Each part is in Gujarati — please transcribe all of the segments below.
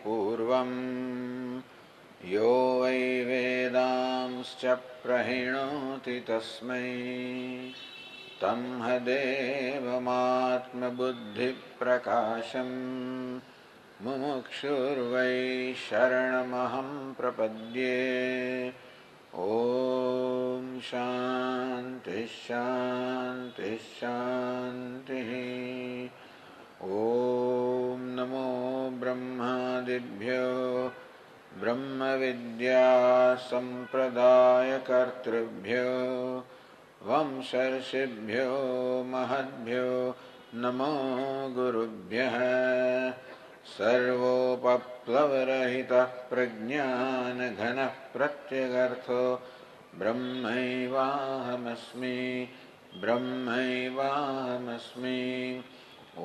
पूर्वं यो वै वेदांश्च प्रहिणोति तस्मै तन्मदेवमात्मबुद्धिप्रकाशं मुमुक्षुर्वै शरणमहं प्रपद्ये। ॐ शान्ति शान्ति शान्तिः। ॐ नमो ब्रह्मादिभ्यो ब्रह्मविद्या संप्रदायकर्तृभ्यो वंशर्षिभ्यो महद्भ्यो नमो गुरुभ्यः। सर्वोपप्लवरहितः प्रज्ञानघनः प्रत्यगर्थो ब्रह्मैवाहमस्मि ब्रह्मैवाहमस्मि। ॐ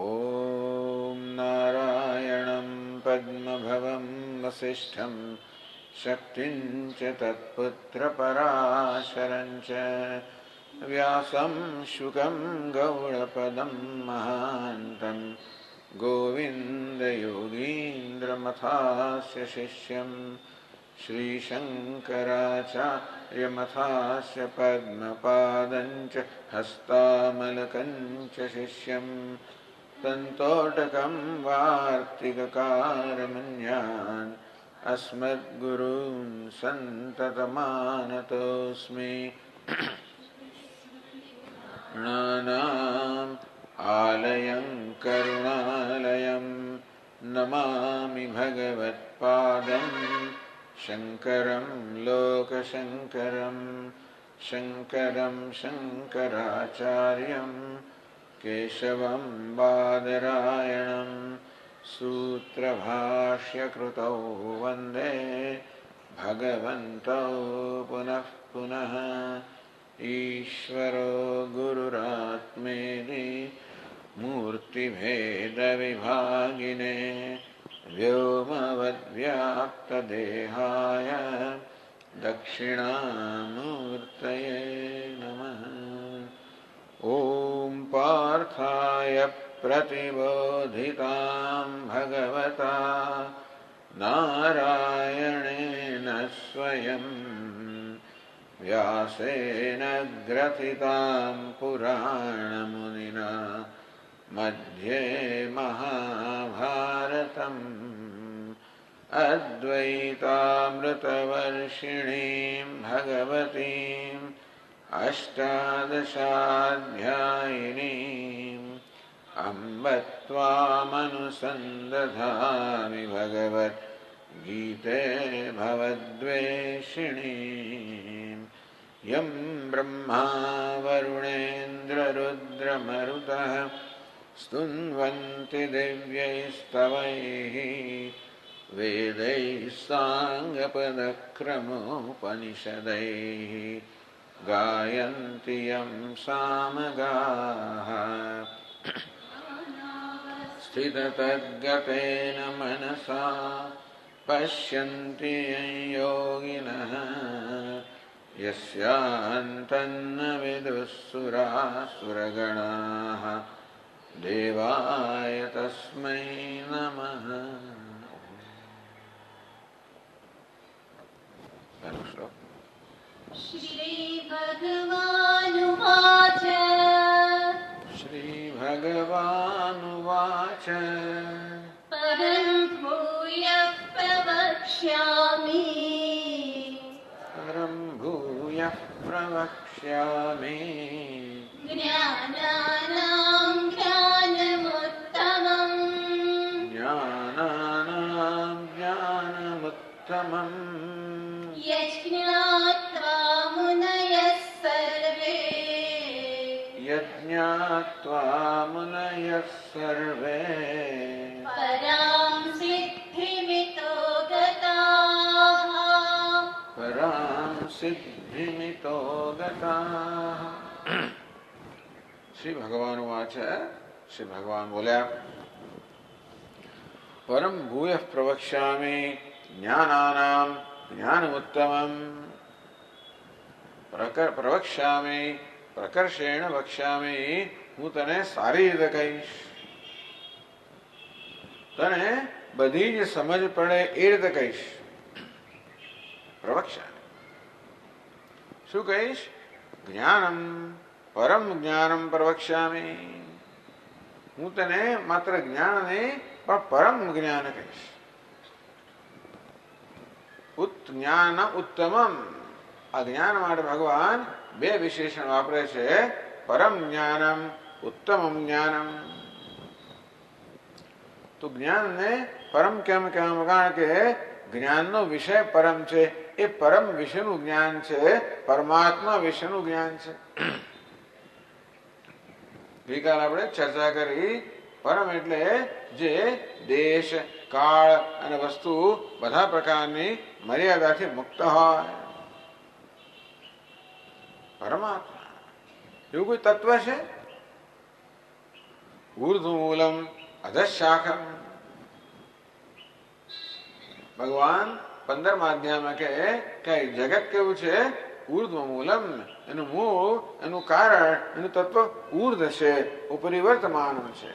नारायणं पद्मभवं वसिष्ठं शक्तिं च तत्पुत्रपराशरं च व्यासं शुकं गौडपदं महान्तं गोविन्दयोगीन्द्रमथास्य शिष्यं श्रीशङ्कराचार्यमथास्य पद्मपादं च हस्तामलकं च शिष्यं तन्तोटकं वार्तिककारमन्यान् अस्मद्गुरून् सन्ततमानतोऽस्मि। गणानाम् आलयं करुणालयं नमामि भगवत्पादं शङ्करं लोकशङ्करं शङ्करं शङ्कराचार्यं केशवं बादरायणं सूत्रभाष्यकृतौ वन्दे भगवन्तौ पुनः पुनः। ईश्वरो गुरुरात्मेति मूर्तिभेदविभागिने व्योमवद्व्याप्तदेहाय दक्षिणामूर्तये नमः। ॐ पार्थाय प्रतिबोधितां भगवता नारायणेन स्वयं व्यासेन ग्रथितां पुराणमुनिना मध्ये महाभारतम् अद्वैतामृतवर्षिणीं भगवतीम् अष्टादशाध्यायिनीम् अम्ब त्वामनुसन्दधामि भगवद्गीते भवद्वेषिणीम्। यं ब्रह्मा वरुणेन्द्ररुद्रमरुतः स्तुन्वन्ति दिव्यैस्तवैः वेदैः साङ्गपदक्रमोपनिषदैः गायन्ति यं सामगाः। स्थिततद्गतेन मनसा पश्यन्ति यं योगिनः यस्यान्तन्न विदुःसुरासुरगणाः देवाय तस्मै नमः। श्रीभगवानुवाच श्रीभगवानुवाच परं भूयः प्रवक्ष्यामि परं भूयः प्रवक्ष्यामि ज्ञानानां ज्ञानमुत्तमम् ज्ञानानां ज्ञानमुत्तमम् यज्ञात्वा मुनयः सर्वे यज्ञात्वा मुनयः सर्वे परां सिद्धिमितो गताः સિદ્ધિમિતો ગતાઃ. શ્રી ભગવાન વાચ. શ્રી ભગવાન બોલ્યા, પરમ ભૂય પ્રવક્ષ્યામિ જ્ઞાનાનામ જ્ઞાનમુત્તમમ. પ્રવક્ષ્યામિ પ્રકર્ષેણ વક્ષ્યામિ. હું તને સારી રીતે કહીશ, તને બધી જ સમજ પડે એ રીતે કહીશ. પ્રવક્ષ્યામિ શું કહીશ? જ્ઞાનમ પરમ જ્ઞાનમ પ્રવક્ષ્યામિ. હું તને માત્ર જ્ઞાન નહીં પણ પરમ જ્ઞાન કહીશ. જ્ઞાન ઉત્તમમ. આ જ્ઞાન માટે ભગવાન બે વિશેષણ વાપરે છે, પરમ જ્ઞાનમ ઉત્તમમ જ્ઞાનમ. તો જ્ઞાનને પરમ કેમ કહેવામાં? કારણ કે જ્ઞાનનો વિષય પરમ છે. એ પરમ વિશેનું જ્ઞાન છે, પરમાત્મા વિશેનું જ્ઞાન છે. ગઈકાલ આપણે ચર્ચા કરી, પરમ એટલે જે દેશ કાળ અને વસ્તુ બધા પ્રકારની મર્યાદાથી મુક્ત હોય. પરમાત્મા એવું કોઈ તત્વ છે? ઉર્ધ્વમૂલમ અધઃશાખમ. ભગવાન 15મા અધ્યાયમાં કે જગત કેવું છે? ઉર્ધ્વમૂલમ. એનું મૂળ, એનું કારણ, એનું તત્વ ઉર્ધ્વ છે, ઉપરી વર્તમાન છે.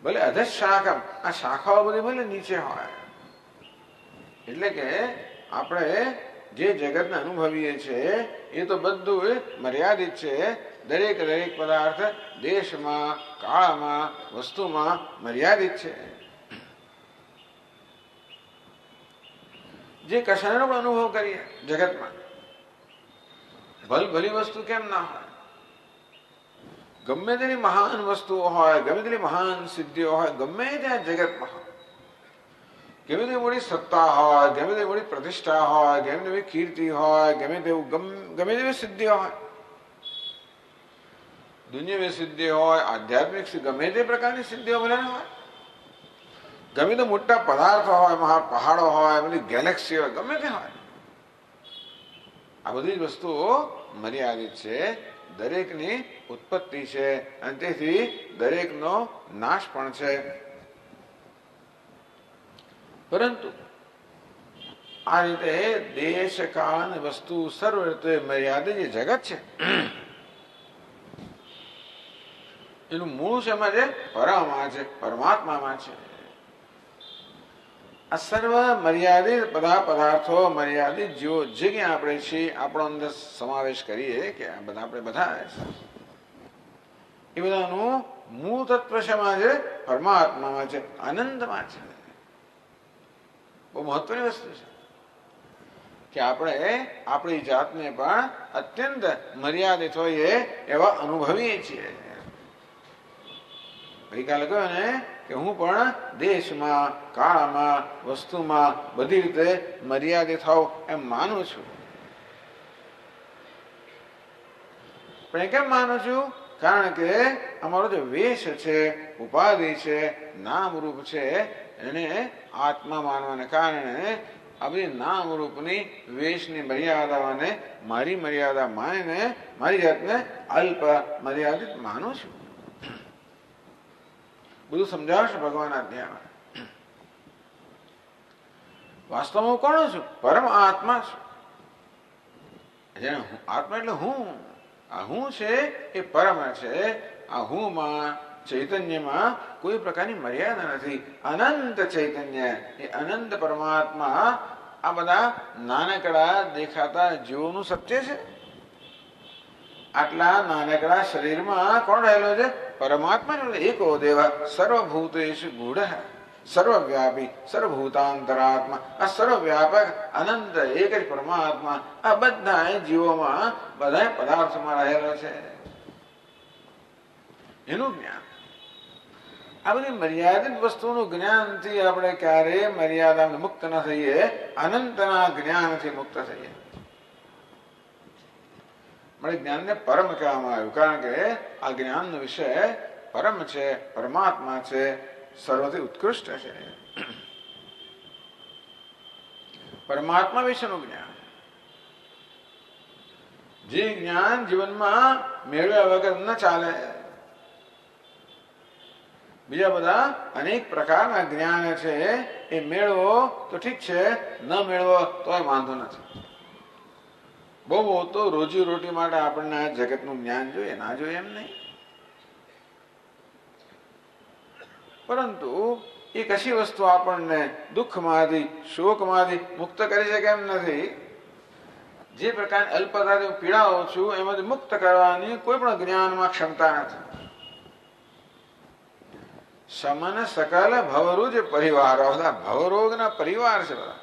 ભલે અધઃશાખમ, આ શાખાઓ બધી ભલે નીચે હોય. એટલે કે આપણે જે જગતને અનુભવીએ છીએ એ તો બધું મર્યાદિત છે. દરેક પદાર્થ દેશમાં, કાળમાં, વસ્તુમાં મર્યાદિત છે. જે કશાનો પણ અનુભવ કરીએ જગતમાં, ભલી વસ્તુ કેમ ના હોય? ગમે તેની મહાન વસ્તુઓ હોય, ગમે તેની મહાન સિદ્ધિઓ હોય, ગમે ત્યાં જગતમાં હોય, ગમે તેવી મોટી સત્તા હોય, ગમે તેવી મોટી પ્રતિષ્ઠા હોય, ગમે તેવી કીર્તિ હોય, ગમે તેવી સિદ્ધિ હોય, દુનિયાવી સિદ્ધિ હોય, આધ્યાત્મિક ગમે તે પ્રકારની સિદ્ધિઓ ભલે હોય, ગમે તે મોટા પદાર્થો હોય, મહા પહાડો હોય, બધી ગેલેક્સી હોય, ગમે તે હોય, આ બધી જ વસ્તુઓ મર્યાદિત છે. દરેકની ઉત્પત્તિ છે અને તેથી દરેકનો નાશ પણ છે. પરંતુ આ રીતે દેશ કાળ વસ્તુ સર્વ રીતે મર્યાદિત જે જગત છે એનું મૂળ છે એમાં છે પરામાં છે, પરમાત્મામાં છે. આ સર્વ મર્યાદિત બધા પદાર્થો, મર્યાદિત જીવો જે ક્યાં આપણે છીએ, આપણો અંદર સમાવેશ કરીએ કે આ બધા આપણે બધા એ બધાનું મૂળ તત્વ શેમાં છે? પરમાત્મામાં છે, આનંદમાં છે. બહુ મહત્વની વસ્તુ છે કે આપણે આપણી જાતને પણ અત્યંત મર્યાદિત હોઈએ એવા અનુભવીએ છીએ. ગઈકાલે કહ્યું ને કે હું પણ દેશમાં, કાળમાં, વસ્તુમાં બધી રીતે મર્યાદિત હોઉં એમ માનું છું. પણ કેમ માનું છું? કારણ કે અમારો જે વેશ છે, ઉપાધિ છે, નામરૂપ છે, એને આત્મા માનવાને કારણે આ બધી નામરૂપની વેશની મર્યાદાઓને મારી મર્યાદા માનીને મારી જાતને અલ્પ મર્યાદિત માનું છું. બધું સમજાવશે ભગવાન અધ્યાયમાં. વાસ્તવમાં હું કોણ છું? પરમ આત્મા છું. આત્મા એટલે હું. આ હું છે એ પરમ છે. આ હુંમાં, ચૈતન્યમાં કોઈ પ્રકારની મર્યાદા નથી. અનંત ચૈતન્ય, એ અનંત પરમાત્મા આ બધા નાનકડા દેખાતા જીવોનું સત્ય છે. આટલા નાનકડા શરીરમાં કોણ રહેલો છે? પરમાત્મા. એકો દેવ સર્વભૂતેષુ ગૂઢ સર્વવ્યાપી સર્વભૂતાંતરાત્મા. આ સર્વવ્યાપક અનંત એક જ પરમાત્મા આ બધા જીવોમાં, બધા પદાર્થોમાં રહેલો છે. એનું જ્ઞાન, આ બધી મર્યાદિત વસ્તુનું જ્ઞાનથી આપણે ક્યારેય મર્યાદા મુક્ત ન થઈએ, અનંતના જ્ઞાનથી મુક્ત થઈએ. મળે જ્ઞાનને પરમ કહેવામાં આવ્યું કારણ કે આ જ્ઞાનનો વિષય પરમ છે, પરમાત્મા છે, સર્વથી ઉત્કૃષ્ટ છે. પરમાત્મા વિશેનું જ્ઞાન જે જ્ઞાન જીવનમાં મેળવ્યા વગર ન ચાલે. બીજા બધા અનેક પ્રકારના જ્ઞાન છે, એ મેળવો તો ઠીક છે, ન મેળવો તોય વાંધો નથી. બહુ તો રોજી રોટી માટે આપણને આ જગતનું જ્ઞાન જોઈએ, ના જોઈએ એમ નહીં. પરંતુ એ કશી વસ્તુ આપણને દુઃખમાંથી શોકમાંથી મુક્ત કરી શકે એમ નથી. જે પ્રકારની અલ્પતાથી હું પીડાઉં છું એમાંથી મુક્ત કરવાની કોઈ પણ જ્ઞાનમાં ક્ષમતા નથી. શમન સકલ ભવરુજ પરિવારો, બધા ભવરોગના પરિવાર છે બધા,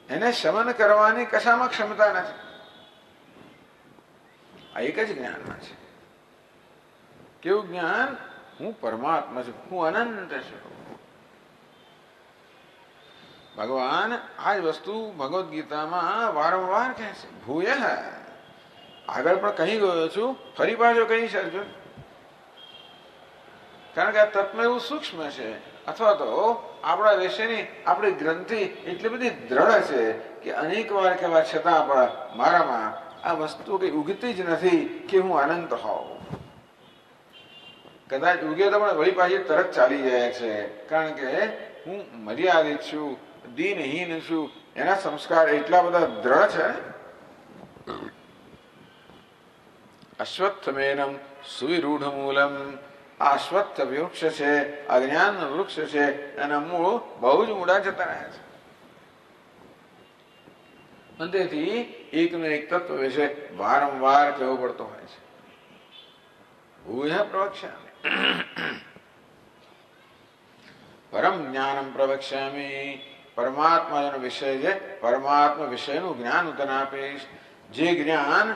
એને શમન કરવાની કશામાં ક્ષમતા નથી. આ એક જ જ્ઞાનમાં છે. કેવું જ્ઞાન? હું પરમાત્મા છું, હું અનંત છું. ભગવાન આ જ વસ્તુ ભગવદ્ ગીતામાં વારંવાર કહે છે. ભૂય, આગળ પણ કહી ગયો છું, ફરી પાછો કહીશ અર્જુન. કારણ કે આ તત્વ એવું સૂક્ષ્મ છે, અથવા તો આપણા વિશેની આપણી ગ્રંથિ એટલી બધી દ્રઢ છે કે અનેક વાર કહેવા છતાં પણ મારામાં આ વસ્તુ કઈ ઉગતી જ નથી કે હું અનંત હોઉં. કદાચ ઉગે તો પણ વળી પાછી તરત ચાલી જાય છે, કારણ કે હું મર્યાદિત છું, દીનહીન છું. એના સંસ્કાર એટલા બધા દ્રઢ છે. અશ્વત્થમેનમ સુવિરૂઢ મૂલમ, આ અશ્વત્થ વૃક્ષ છે, અજ્ઞાન વૃક્ષ છે, એના મૂળ બહુ જ ઊંડા જતા રહ્યા છે. અને તેથી એકનું એક તત્વ વિશે વારંવાર કહેવો પડતો હોય છે. ભૂય પ્રવક્ષ્યામિ પરમ જ્ઞાનમ પ્રવક્ષ્યામિ, પરમાત્માનો વિષય છે, પરમાત્મા વિષયનું જ્ઞાન હું તને આપીશ. જે જ્ઞાન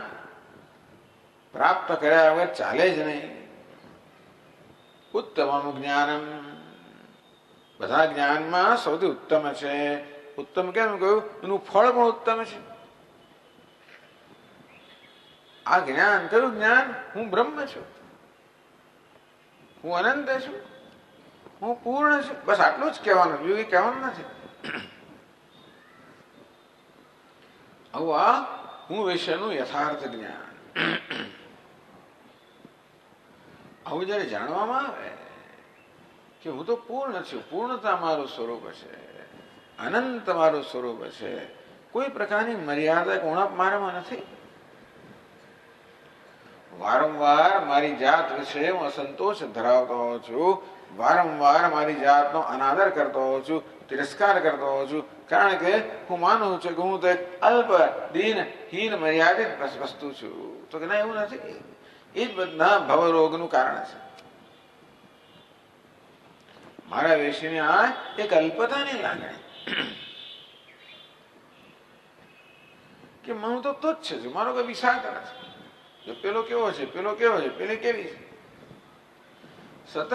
પ્રાપ્ત કર્યા વગર ચાલે જ નહીં. ઉત્તમમ જ્ઞાનમ, બધા જ્ઞાનમાં સૌથી ઉત્તમ છે. ઉત્તમ કેમ કહ્યું? એનું ફળ પણ ઉત્તમ છે. આ જ્ઞાન કયું જ્ઞાન? હું બ્રહ્મ છું, હું અનંત છું, હું પૂર્ણ છું. બસ આટલું જ કહેવાનું, બીજું કહેવાનું નથી. આવું આ હું વિશેનું યથાર્થ જ્ઞાન. આવું જયારે જાણવામાં આવે કે હું તો પૂર્ણ છું, પૂર્ણતા મારું સ્વરૂપ છે, અનંત મારું સ્વરૂપ છે, કોઈ પ્રકારની મર્યાદા ઉણપ મારામાં નથી. વારંવાર મારી જાત વિશે હું અસંતોષ ધરાવતો હોઉં છું, વારંવાર મારી જાતનો અનાદર કરતો હોઉં છું, તિરસ્કાર કરતો હોઉં છું, કારણ કે હું માનું છું કે હું તો એક અલ્પ દીન હીન મર્યાદિત વસ્તુ છું. તો કે ના, એવું નથી. એ જ બધા ભવરોગનું કારણ છે. મારા વિશેની આ એક અલ્પતાની લાગણી કે હું તો તુચ્છ છું, મારો કોઈ વિશાળ નથી. પેલો કેવો છે, પેલો કેવો છે, પેલી કેવી છે. સતત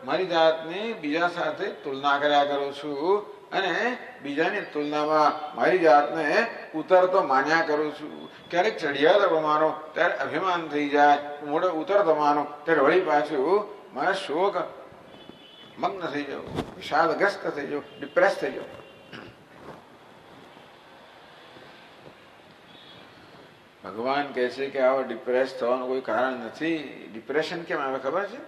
મારી જાતની બીજા સાથે તુલના કર્યા કરું છું અને બીજાની તુલનામાં મારી જાતને ઉતરતો માન્યા કરું છું. ક્યારેક ચડિયાતો માનો ત્યારે અભિમાન થઈ જાય, મોઢે ઉતરતો માનો ત્યારે વળી પાછું મારા શોક મગ્ન થઈ જવું, વિષાદગ્રસ્ત થઈ જવું, ડિપ્રેસ થઈ જવું. ભગવાન કહે છે કે આવો ડિપ્રેસ થવાનું કોઈ કારણ નથી. ડિપ્રેશન કેમ આવે ખબર છે?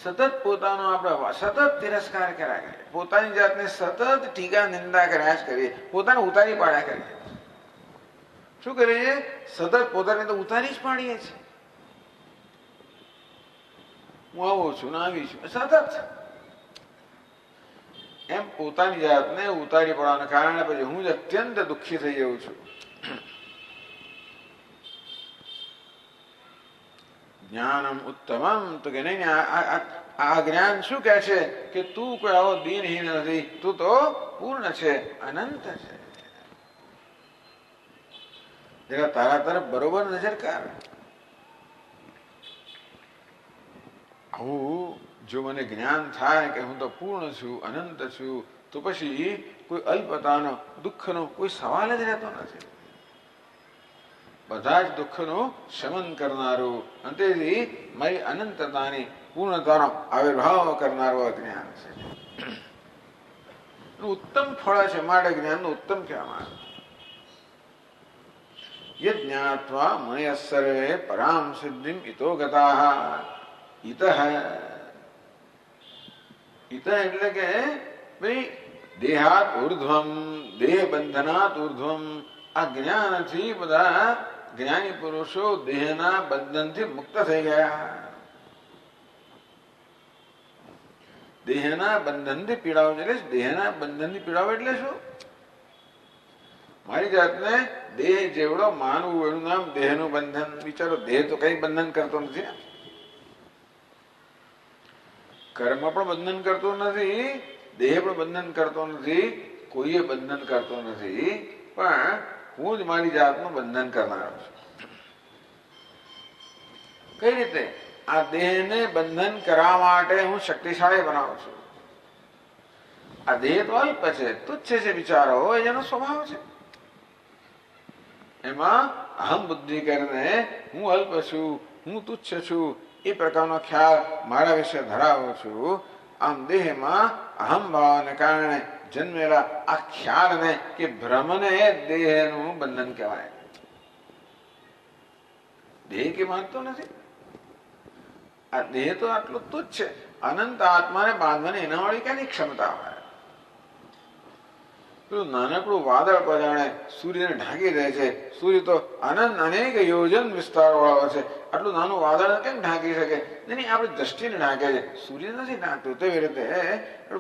સતત પોતાનો આપણે સતત તિરસ્કાર કર્યા કરીએ, પોતાની જાતને સતત ટીકા નિંદા કર્યા જ કરીએ, પોતાને ઉતારી પાડ્યા કરીએ. શું કરીએ? સતત પોતાને તો ઉતારી જ પાડીએ છીએ. હું આવું છું ને આવી છું, સતત એમ પોતાની જાતને ઉતારી પડવાના કારણે પછી હું જ અત્યંત દુઃખી થઈ જઉં છું. જ્ઞાનમ ઉત્તમમ, તો કે નહીં, આ જ્ઞાન શું કહે છે કે તું કોઈ આવો દીનહીન નથી, તું તો પૂર્ણ છે, અનંત છે. જરા તારા તરફ બરોબર નજર કર. આવું જો મને જ્ઞાન થાય કે હું તો પૂર્ણ છું, અનંત છું, તો પછી કોઈ અલ્પતાનો દુઃખનો કોઈ સવાલ જ રહેતો નથી. બધા જ દુઃખનું શમન કરનારું અને તેથી મારી અનંતતાની પૂર્ણતાનો આવિર્ભાવ કરનારું જ્ઞાન છે. ઉત્તમ ફળ છે, માટે જ્ઞાનનું ઉત્તમ કહેવામાં આવે. યજ્ઞાત્વા મનયઃ સર્વે પરામ સિદ્ધિમ ઇતો ગતાઃ. ઇતઃ ઇતઃ એટલે કે ભાઈ દેહાત ઉર્ધ્વમ, દેહ બંધનાત ઉર્ધ્વમ. આ જ્ઞાનથી બધા જ્ઞાની પુરુષો દેહના બંધનથી મુક્ત થઈ ગયા. દેહના બંધનથી પીડાવ એટલે દેહના બંધનથી પીડાવ એટલે શું? મારી જાતને દેહ જેવડો માનવું એનું નામ દેહનું બંધન. વિચારો, દેહ તો કઈ બંધન કરતો નથી, કર્મ પણ બંધન કરતો નથી, દેહ પણ બંધન કરતો નથી, કોઈએ બંધન કરતો નથી, પણ હું જ મારી જાતનું બંધન કરનારો છું. કઈ રીતે? આ દેહને બંધન કરવા માટે હું શક્તિશાળી બનાવું છું. આ દેહ તો અલ્પ છે, તુચ્છ છે, બિચારો હોય એનો સ્વભાવ છે. એમાં અહમ બુદ્ધિ કરીને હું અલ્પ છું, હું તુચ્છ છું, એ પ્રકારનો ખ્યાલ મારા વિશે ધરાવું છું. આમ દેહમાં અહમ ભાવને કારણે જન્મેલા આ ખ્યાલને કે ભ્રમને દેહનું બંધન કહેવાય. દેહ કે માનતો નથી. આ દેહ તો આટલું તુચ્છ છે. અનંત આત્માને બાંધવાની એના વાળી ક્યાંની ક્ષમતા હોય? પેલું નાનકડું વાદળ પજાણે સૂર્યને ઢાંકી દે છે. સૂર્ય તો અનંત અનેક યોજન વિસ્તાર વાળો છે. આટલું નાનું વાદળ કેમ ઢાંકી શકે? એની આપણી દ્રષ્ટિને ઢાંકે છે, સૂર્ય નથી ઢાંકતું. તેવી રીતે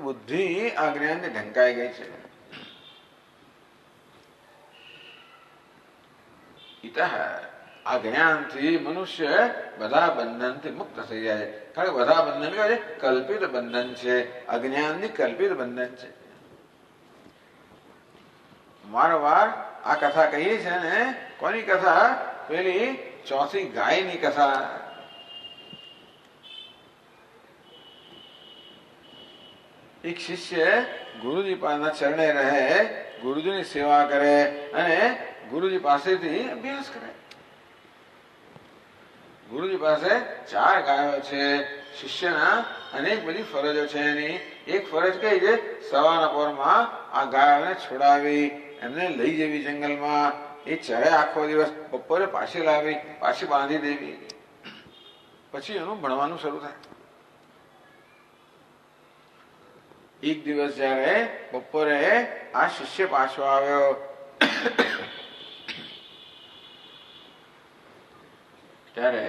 બુદ્ધિ આ જ્ઞાનને ઢંકાઈ ગઈ છે. ઇતઃ આ જ્ઞાનથી મનુષ્ય બધા બંધનથી મુક્ત થઈ જાય. કારણ કે બધા બંધન કહે છે કલ્પિત બંધન છે, અજ્ઞાનની કલ્પિત બંધન છે. વારંવાર આ કથા કહીએ છે ને. કોની કથા? પેલી ચોથી ગાયની કથા. એક શિષ્ય ગુરુજી પાસેના ચરણે રહે, ગુરુજીની સેવા કરે અને ગુરુજી પાસેથી અભ્યાસ કરે. ગુરુજી પાસે 4 ગાયો છે. શિષ્યના અનેક બધી ફરજો છે. એની એક ફરજ કઈ છે? સવારના પોરમાં આ ગાયોને છોડાવી એમને લઈ જવી જંગલમાં. એ ચરે આખો દિવસ, બપોરે પાછી લાવી, પાછી બાંધી દેવી. પછી એનું ભણવાનું શરૂ થાય. એક દિવસ જયારે બપોરે આ શિષ્ય પાછો આવ્યો, ત્યારે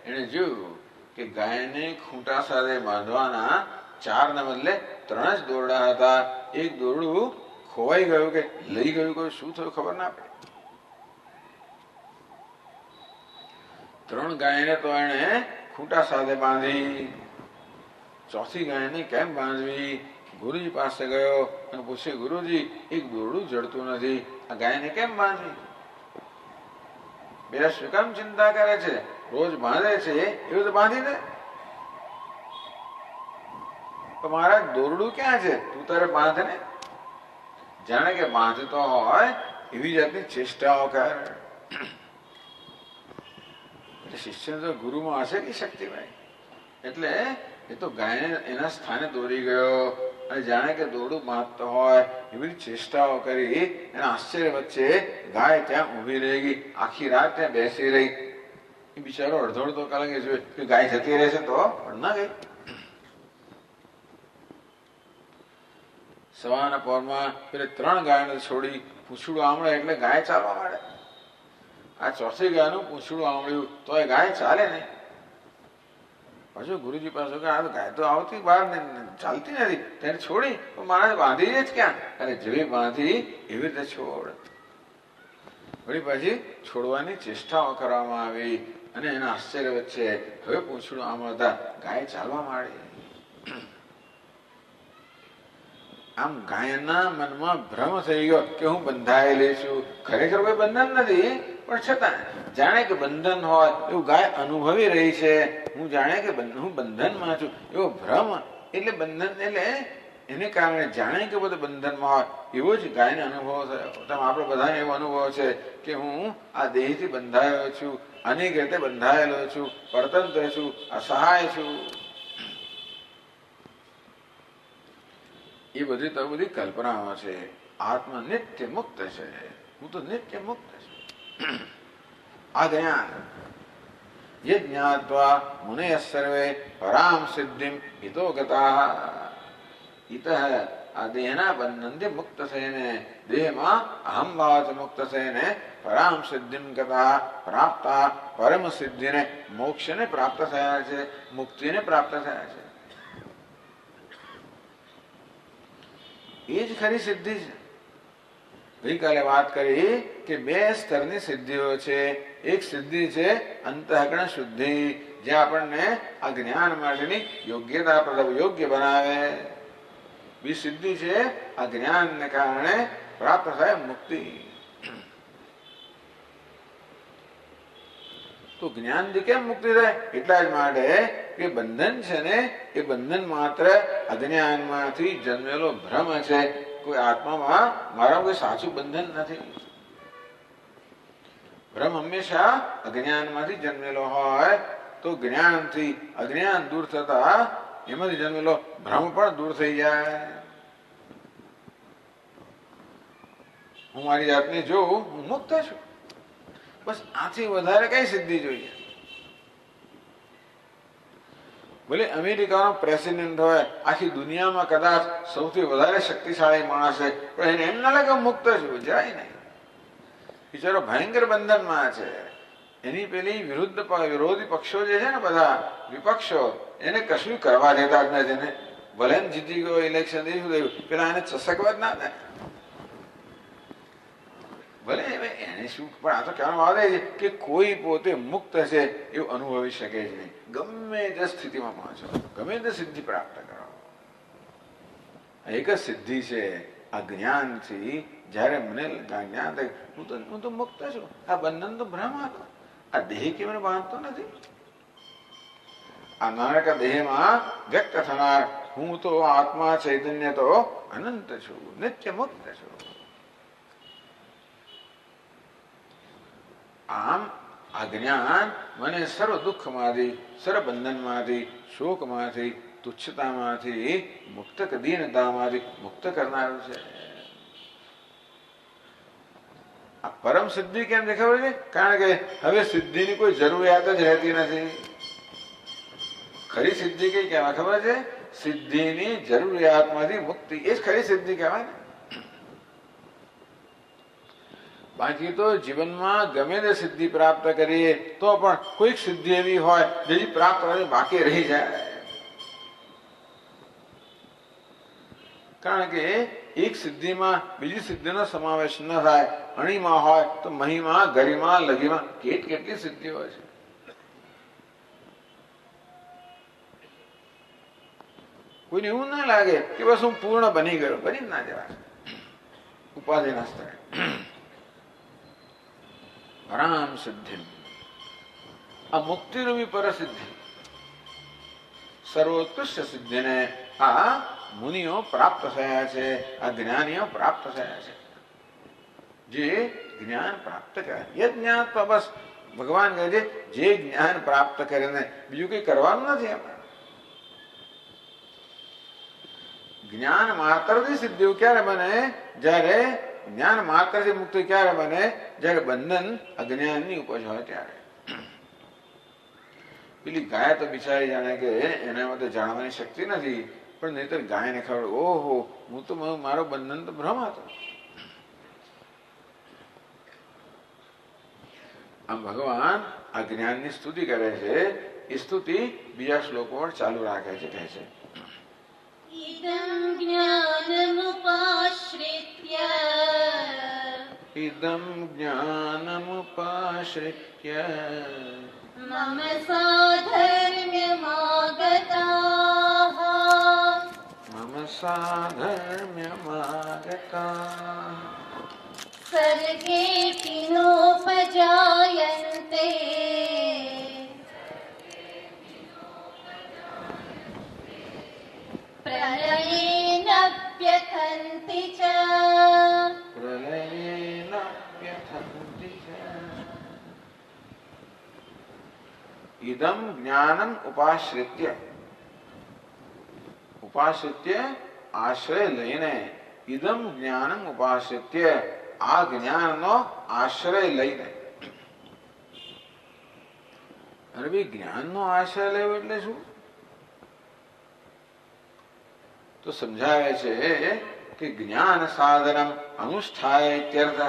એને જોયું કે ગાયને ખૂંટા સાથે બાંધવાના 4 ના બદલે 3 જ દોરડા હતા. એક દોરડું ખોવાઈ ગયું કે લઈ ગયું, કોઈ શું થયું ખબર ના પડે. 3 ગાયને તો એને ખૂંટા સાથે બાંધી, ચોથી ગાયને કેમ બાંધવી? ગુરુજી પાસે ગયો અને પૂછ્યું, ગુરુજી એક દોરડું જડતું નથી, આ ગાયને કેમ બાંધવી? બેટા શું કામ ચિંતા કરે છે? રોજ બાંધે છે એવું તો બાંધી દે. તો મારા દોરડું ક્યાં છે? તું તારે બાંધ ને. જાણે કે બાંધતો હોય એવી જાતની ચેષ્ટાઓ કર. શિષ્ય તો ગુરુમાં હશે કે શક્તિભાઈ. એટલે એ તો ગાયને એના સ્થાને દોરી ગયો અને જાણે કે દોરડું બાંધતો હોય એવી ચેષ્ટાઓ કરી. એના આશ્ચર્ય વચ્ચે ગાય ત્યાં ઊભી રહી ગઈ. આખી રાત ત્યાં બેસી રહી. એ બિચારો અડધો કલાકે જોયું કે ગાય જતી રહેશે તો પણ ના ગઈ. સવારના પોરમાં પેલે 3 ગાયને છોડી પૂંછડું આમળે એટલે ગાય ચાલવા માંડે. આ ચોથી ગાયનું પૂંછડું આમળ્યું તો એ ગાય ચાલે નહીં. પાછું ગુરુજી પાસે કે આ ગાય તો આવતી બહાર ચાલતી નથી, તેને છોડી માણસ બાંધી જ ક્યાં? અરે જેવી બાંધી એવી રીતે છોડ. વળી પછી છોડવાની ચેષ્ટાઓ કરવામાં આવી અને એના આશ્ચર્ય વચ્ચે હવે પૂંછડું આમળતા ગાય ચાલવા માંડી. આમ ગાયના મનમાં ભ્રમ થઈ ગયો કે હું બંધાયેલી છું. ખરેખર કોઈ બંધન નથી, પણ છતાં જાણે કે બંધન હોય એવું ગાય અનુભવી રહી છે. હું જાણે કે હું બંધનમાં છું એવો ભ્રમ. એટલે બંધન એટલે એને કારણે જાણે કે બધું બંધનમાં હોય એવો જ ગાયને અનુભવ થયો. તેમ આપણે બધાને એવો અનુભવ છે કે હું આ દેહથી બંધાયેલો છું, અનેક રીતે બંધાયેલો છું, પરતંત્ર છું, અસહાય છું. એ બધી તો બધી કલ્પનાઓ છે. આત્મા નિત્ય મુક્ત છે. હું તો નિત્ય મુક્ત છું. આ જ્ઞાન ये ज्ञात्वा मुनयः सर्वे पराम सिद्धिम हितो गताः इत આ દેહના બંધનથી મુક્ત થઈને દેહમાં અહમભાવથી મુક્ત થઈને પરામ સિદ્ધિમ ગતા પ્રાપ્તા પરમ સિદ્ધિને મોક્ષને પ્રાપ્ત થયા છે, મુક્તિને પ્રાપ્ત થયા છે. એ જ ખરી સિદ્ધિ છે. ગઈકાલે વાત કરી કે બે સ્તરની સિદ્ધિઓ છે. એક સિદ્ધિ છે અંતઃકરણ શુદ્ધિ, જે આપણને આ જ્ઞાન માટેની યોગ્યતા યોગ્ય બનાવે. બીજી સિદ્ધિ છે આ જ્ઞાનને કારણે પ્રાપ્ત થાય મુક્તિ. તો જ્ઞાનથી કેમ મુક્તિ થાય? એટલા જ માટે કે બંધન છે ને એ બંધન માત્ર અજ્ઞાનમાંથી જન્મેલો ભ્રમ છે. કોઈ આત્મામાં મારા કોઈ સાચું બંધન નથી. ભ્રમ હંમેશા અજ્ઞાનમાંથી જન્મેલો હોય, તો જ્ઞાનથી અજ્ઞાન દૂર થતા એમાંથી જન્મેલો ભ્રમ પણ દૂર થઈ જાય. હું મારી જાતને જોઉં, હું મુક્ત છું. બસ આથી વધારે કઈ સિદ્ધિ જોઈએ? ભલે અમેરિકાનો પ્રેસિડેન્ટ હોય, આખી દુનિયામાં કદાચ સૌથી વધારે શક્તિશાળી માણસ છે, પણ એને એમ ના લાગે મુક્ત છું, જાય નહીં. બિચારો ભયંકર બંધનમાં છે. એની પેલી વિરોધી પક્ષો જે છે ને, બધા વિપક્ષો, એને કશું કરવા દેતા જ નથી. એને ભલે જીતી ગયો ઇલેક્શન, શું થયું, પેલા એને ચસકવા જ ના થાય. ભલે એને શું, પણ આ તો કહેવામાં આવે છે કે કોઈ પોતે મુક્ત છે એવું અનુભવી શકે છે નહીં. ગમે તે સ્થિતિમાં પહોંચો, ગમે તે સિદ્ધિ પ્રાપ્ત કરો, એક જ સિદ્ધિ છે આ જ્ઞાનથી. જયારે મને જ્ઞાન થાય હું તો મુક્ત છું, આ બંધન તો ભ્રમ હતો, આ દેહ કે મને બાંધતો નથી. આ નાનક દેહમાં વ્યક્ત થનાર હું તો આત્મા ચૈતન્ય તો અનંત છું, નિત્ય મુક્ત છું. આમ આ જ્ઞાન મને સર્વ દુઃખમાંથી, સર્વ બંધનમાંથી, શોકમાંથી, તુચ્છતામાંથી મુક્ત, દીનતામાંથી મુક્ત કરનારું છે. આ પરમ સિદ્ધિ કેમ છે ખબર છે? કારણ કે હવે સિદ્ધિની કોઈ જરૂરિયાત જ રહેતી નથી. ખરી સિદ્ધિ કઈ કહેવાય ખબર છે? સિદ્ધિની જરૂરિયાતમાંથી મુક્તિ, એ જ ખરી સિદ્ધિ કહેવાય ને. બાકી તો જીવનમાં ગમે તે સિદ્ધિ પ્રાપ્ત કરીએ તો પણ કોઈક સિદ્ધિ એવી હોય જેની પ્રાપ્ત કરવાની બાકી રહી જાય. કારણ કે એક સિદ્ધિમાં બીજી સિદ્ધિનો સમાવેશ ન થાય. અણીમાં હોય તો મહીમાં, ગરિમા, લઘીમાં કેટલી સિદ્ધિઓ છે. કોઈને એવું ના લાગે કે બસ હું પૂર્ણ બની ગયો, બની ના જવાય. ઉપાધિના સ્તરે પરામ સિદ્ધિ, આ મુક્તિરૂપી પરસિદ્ધિ, સર્વોત્કૃષ્ટ સિદ્ધિને આ મુનિઓ પ્રાપ્ત થયા છે, આ જ્ઞાનીઓ પ્રાપ્ત થયા છે. જે જ્ઞાન પ્રાપ્ત કરે એ જ્ઞાન તો બસ ભગવાન કહે છે, જે જ્ઞાન પ્રાપ્ત કરીને બીજું કઈ કરવાનું નથી. એમાં જ્ઞાન માત્રથી સિદ્ધિ ક્યારે બને? જ્યારે જ્ઞાન માત્રથી મુક્તિ ક્યારે બને? જ્યારે બંધન અજ્ઞાનની ઉપજ હોય ત્યારે. પેલી ગાય તો બિચારી જાણે કે એનામાં તો જાણવાની શક્તિ નથી, પણ નહીતર ગાયને ખબર, ઓહો હું તો મારો બંધન તો ભ્રમ હતો. આમ ભગવાન આ જ્ઞાનની સ્તુતિ કરે છે. એ સ્તુતિ બીજા શ્લોકો પર ચાલુ રાખે છે. કહે છે ઇદં જ્ઞાનમુપાશ્રિત્ય ઇદં જ્ઞાનમુપાશ્રિત્ય મમ સાધર્મ્યમાગતાઃ મમ સાધર્મ્યમાગતાઃ સર્ગેऽપि નોપજાયન્તે પ્રલયેનપ્યથન્તિ ચ પ્રલયેનપ્યથન્તિ ચ. ઇદં જ્ઞાનમ ઉપાશ્રિત્ય, ઉપાશ્રિત્ય આશ્રય લઈને, ઇદમ જ્ઞાનમ ઉપાશ્રિત્ય આ જ્ઞાનનો આશ્રય લઈને. અરે ભાઈ, જ્ઞાનનો આશ્રય લેવો એટલે શું? તો સમજાવે છે કે જ્ઞાન સાધનમ અનુષ્ઠાય ઇત્યર્થ.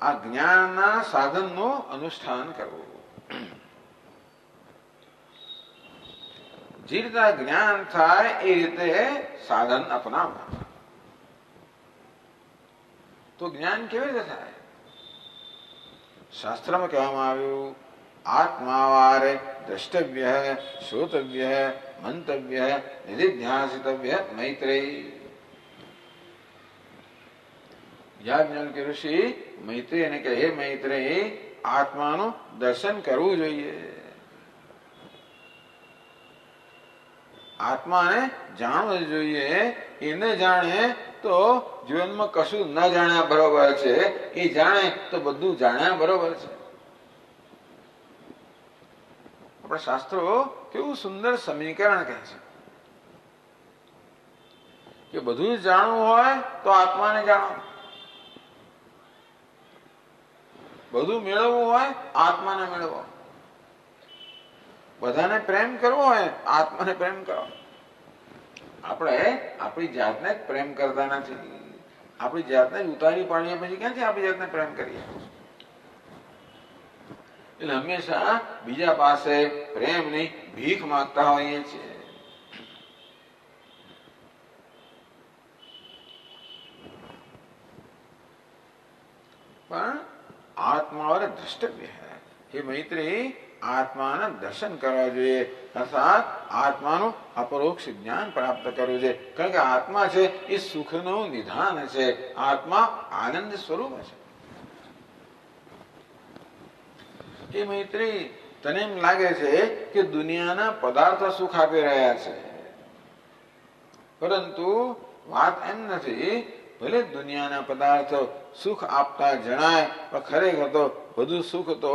આ જ્ઞાનના સાધનનું અનુષ્ઠાન કરવું. જે રીતે જ્ઞાન થાય એ રીતે સાધન અપનાવવા. તો જ્ઞાન કેવી રીતે થાય? શાસ્ત્રમાં કહેવામાં આવ્યું, આત્માવારે દ્રષ્ટવ્ય, શ્રોતવ્ય, મંતવ્ય, નિધિધ્યાસિતવ્ય મૈત્રેયી. યાજ્ઞવલ્ક્ય ઋષિ મૈત્રેયને કહે, હે મૈત્રેયી, આત્માનું દર્શન કરવું જોઈએ. આત્માને જાણવું જોઈએ. એ ન જાણે તો જીવનમાં કશું ન જાણ્યા બરોબર છે, એ જાણે તો બધું જાણ્યા બરોબર છે. આપણા શાસ્ત્રો કેવું સુંદર સમીકરણ કહે છે કે બધું જ જાણવું હોય તો આત્માને જાણો, બધું મેળવવું હોય આત્માને મેળવો, બધાને પ્રેમ કરવો હોય આત્માને પ્રેમ કરો. આપણે આપણી જાતને જ પ્રેમ કરતા નથી. આપણી જાતને જ ઉતારી પાડીએ પછી ક્યાંથી આપણી જાતને પ્રેમ કરીએ? એટલે હંમેશા બીજા પાસે પ્રેમની ભીખ માંગતા હોઈએ છીએ. પણ આત્મા દ્રષ્ટવ્ય હૈ. હે મૈત્રી, આત્માના દર્શન કરવા જોઈએ, અર્થાત આત્માનું અપરોક્ષ જ્ઞાન પ્રાપ્ત કરવું જોઈએ. કારણ કે આત્મા છે એ સુખનું નિધાન છે. આત્મા આનંદ સ્વરૂપ છે. એ મૈત્રી, તને એમ લાગે છે કે દુનિયાના પદાર્થો સુખ આપી રહ્યા છે, પરંતુ વાત એમ નથી. ભલે દુનિયાના પદાર્થો સુખ આપતા જણાય, પણ ખરેખર તો બધું સુખ તો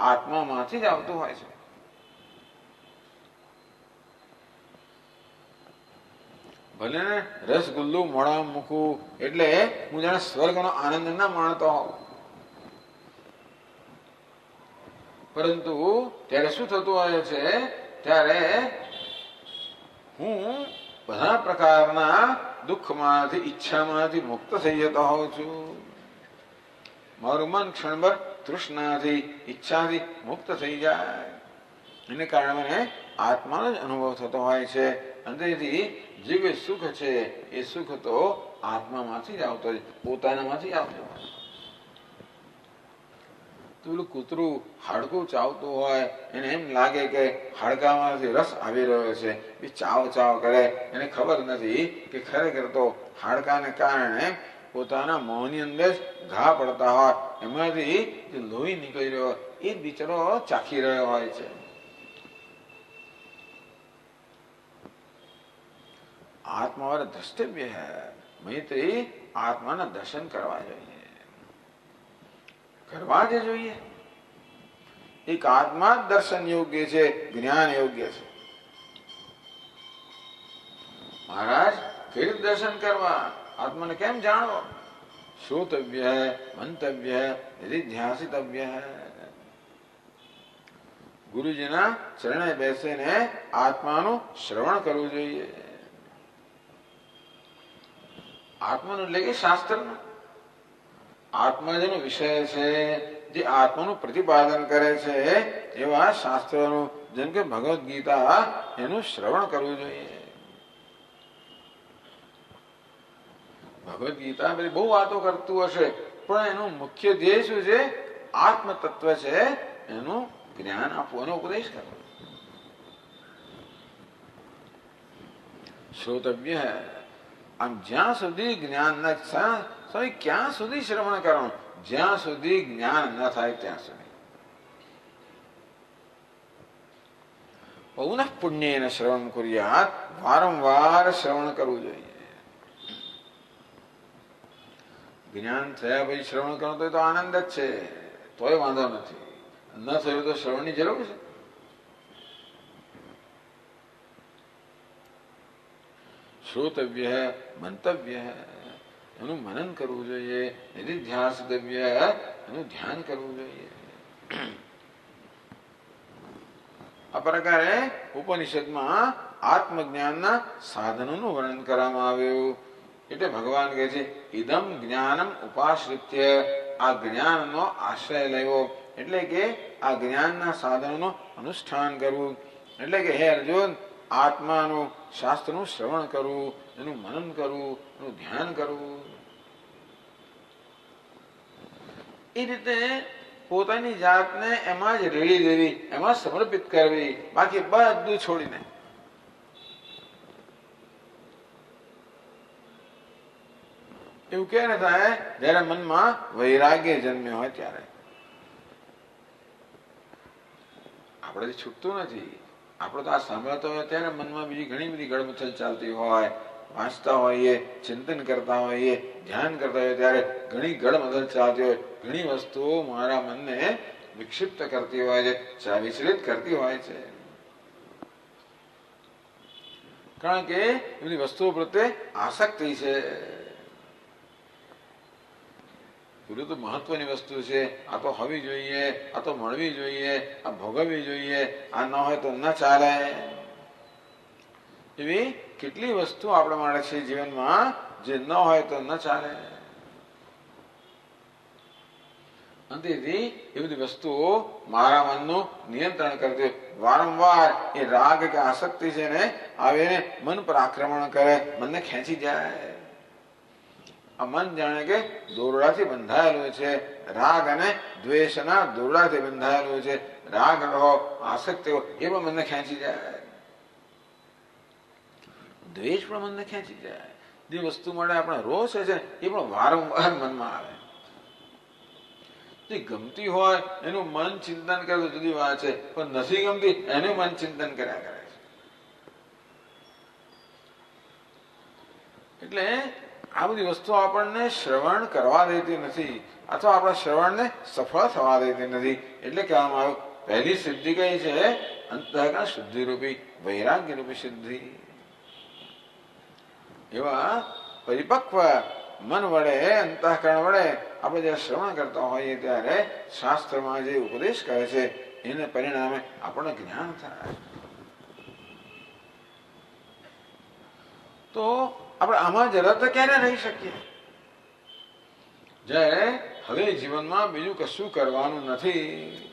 આત્મામાંથી જ આવતું હોય છે. ભલે ને રસગુલ્લું મોઢામાં મૂકવું એટલે હું જાણે સ્વર્ગનો આનંદ ના માણતો હોઉં, પરંતુ ત્યારે શું થતું હોય છે? ત્યારે હું બધા પ્રકારના દુઃખમાંથી, ઈચ્છામાંથી મુક્ત થઈ જતો હોઉં છું. મારું મન ક્ષણભર તૃષ્ણાથી, ઈચ્છાથી મુક્ત થઈ જાય. એને કારણે મને આત્માનો જ અનુભવ થતો હોય છે. અને તેથી જે સુખ છે એ સુખ તો આત્મામાંથી જ આવતો, પોતાનામાંથી આવતો હોય. તો પેલું કૂતરું હાડકું ચાવતું હોય, એને એમ લાગે કે હાડકામાંથી રસ આવી રહ્યો છે, એ ચાવ ચાવ કરે. એને ખબર નથી કે ખરેખર તો હાડકાને કારણે પોતાના મોંની અંદર ઘા પડતા હોય, એમાંથી જે લોહી નીકળી રહ્યો હોય એ બિચારો ચાખી રહ્યો હોય છે. આત્મા દ્રષ્ટવ્ય હૈ. મૈત્રી, આત્માના દર્શન કરવા જોઈએ, કરવા જ જોઈએ. એક આત્મા દર્શન યોગ્ય છે, જ્ઞાન યોગ્ય છે. મહારાજ, કેવી રીતે દર્શન કરવા? આત્માને કેમ જાણવો? શ્રોતવ્ય હૈ, મંતવ્ય હૈ, નિધિધ્યાસિતવ્ય હૈ. ગુરુજીના ચરણે બેસીને આત્માનું શ્રવણ કરવું જોઈએ. આત્માનું એટલે કે શાસ્ત્રનું. આત્મા જેનો વિષય છે, જે આત્માનું પ્રતિપાદન કરે છે, એવા શાસ્ત્રોનું, જેમ કે ભગવદ્ ગીતા, એનું શ્રવણ કરવું જોઈએ. ભગવદ્ ગીતા બધી બહુ વાતો કરતું હશે, પણ એનું મુખ્ય ધ્યેય શું છે? આત્મ તત્વ છે, એનું જ્ઞાન આપવું, એનો ઉપદેશ કરવો. શ્રોતવ્ય હૈ. આમ જ્યાં સુધી જ્ઞાન ન થાય, ક્યાં સુધી શ્રવણ કરવાનું? જ્યાં સુધી જ્ઞાન ન થાય ત્યાં સુધી. પુનઃ પુણ્યેન શ્રવણ કુર્યાત. વારંવાર શ્રવણ કરવું જોઈએ. જ્ઞાન થયા પછી શ્રવણ કરવું તો આનંદ જ છે, તોય વાંધો નથી. ન થયું તો શ્રવણની જરૂર છે. શ્રોતવ્ય હૈ, મંતવ્ય હૈ. એનું મનન કરવું જોઈએ, નિધિધ્યાસદ્રવ્ય એનું ધ્યાન કરવું જોઈએ. આ પ્રકારે ઉપનિષદમાં આત્મજ્ઞાનના સાધનોનું વર્ણન કરવામાં આવ્યું. એટલે ભગવાન કહે છે ઇદમ જ્ઞાનમ ઉપાશ્રિત્ય, આ જ્ઞાનનો આશ્રય લેવો એટલે કે આ જ્ઞાનના સાધનોનો અનુષ્ઠાન કરવું. એટલે કે હે અર્જુન, આત્માનું શાસ્ત્રનું શ્રવણ કરવું, એનું મનન કરવું, એનું ધ્યાન કરવું. એ રીતે પોતાની જાતને એમાં જ રેડી દેવી, એમાં સમર્પિત કરવી, બાકી બધું છોડીને. એવું ક્યારે થાય? જયારે મનમાં વૈરાગ્ય જન્મ્યો હોય ત્યારે. આપણેથી છૂટતું નથી. આપણે તો આ સાંભળતો હોય ત્યારે મનમાં બીજી ઘણી બધી ગળમથલ ચાલતી હોય, વાંચતા હોઈએ, ચિંતન કરતા હોઈએ, ધ્યાન કરતા હોઈએ ત્યારે ઘણી ગળમથલ ચાલતી હોય, ઘણી વસ્તુઓ મારા મનને વિક્ષિપ્ત કરતી હોય છે, વિચલિત કરતી હોય છે. કારણ કે એ બધી વસ્તુઓ પ્રત્યે આસક્તિ છે. પેલું તો મહત્વની વસ્તુ છે, આ તો હોવી જોઈએ, આ તો મળવી જોઈએ, આ ભોગવવી જોઈએ, આ ન હોય તો ન ચાલે. એવી કેટલી વસ્તુ આપણા માટે છે જીવનમાં જે ન હોય તો ન ચાલે. અંતેથી એ બધી વસ્તુઓ મારા મનનું નિયંત્રણ કરતી વારંવાર એ રાગ કે આસક્તિ છે ને આવીને મન પર આક્રમણ કરે, મનને ખેંચી જાય. આ મન જાણે કે દોરડાથી બંધાયેલું છે, રાગ અને દ્વેષના દોરડાથી બંધાયેલું છે. રાગ રહો, આસક્તિ હો, એ પણ મનને ખેંચી જાય, દ્વેષ પણ મનને ખેંચી જાય. જે વસ્તુ માટે આપણે રોષ છે એ પણ વારંવાર મનમાં આવે. જે ગમતી હોય એનું મન ચિંતન કરે તો જુદી વાત છે, પણ નથી ગમતી એનું મન ચિંતન કર્યા કરે છે. એટલે આ બધી વસ્તુ આપણને શ્રવણ કરવા દેતી નથી, અથવા આપણા શ્રવણને સફળ થવા દેતી નથી. એટલે કહેવામાં આવ્યું પહેલી સિદ્ધિ કઈ છે? અંતઃકરણ શુદ્ધિ રૂપી, વૈરાગ્ય રૂપી સિદ્ધિ. એવા પરિપક્વ મન વડે, અંતઃકરણ વડે આપણે જયારે શ્રવણ કરતા હોઈએ ત્યારે શાસ્ત્રમાં જે ઉપદેશ કરે છે એને પરિણામે આપણને જ્ઞાન થાય. તો આપણે આમાં જ રત ક્યારે રહી શકીએ? જ્યારે હવે જીવનમાં બીજું કશું કરવાનું નથી.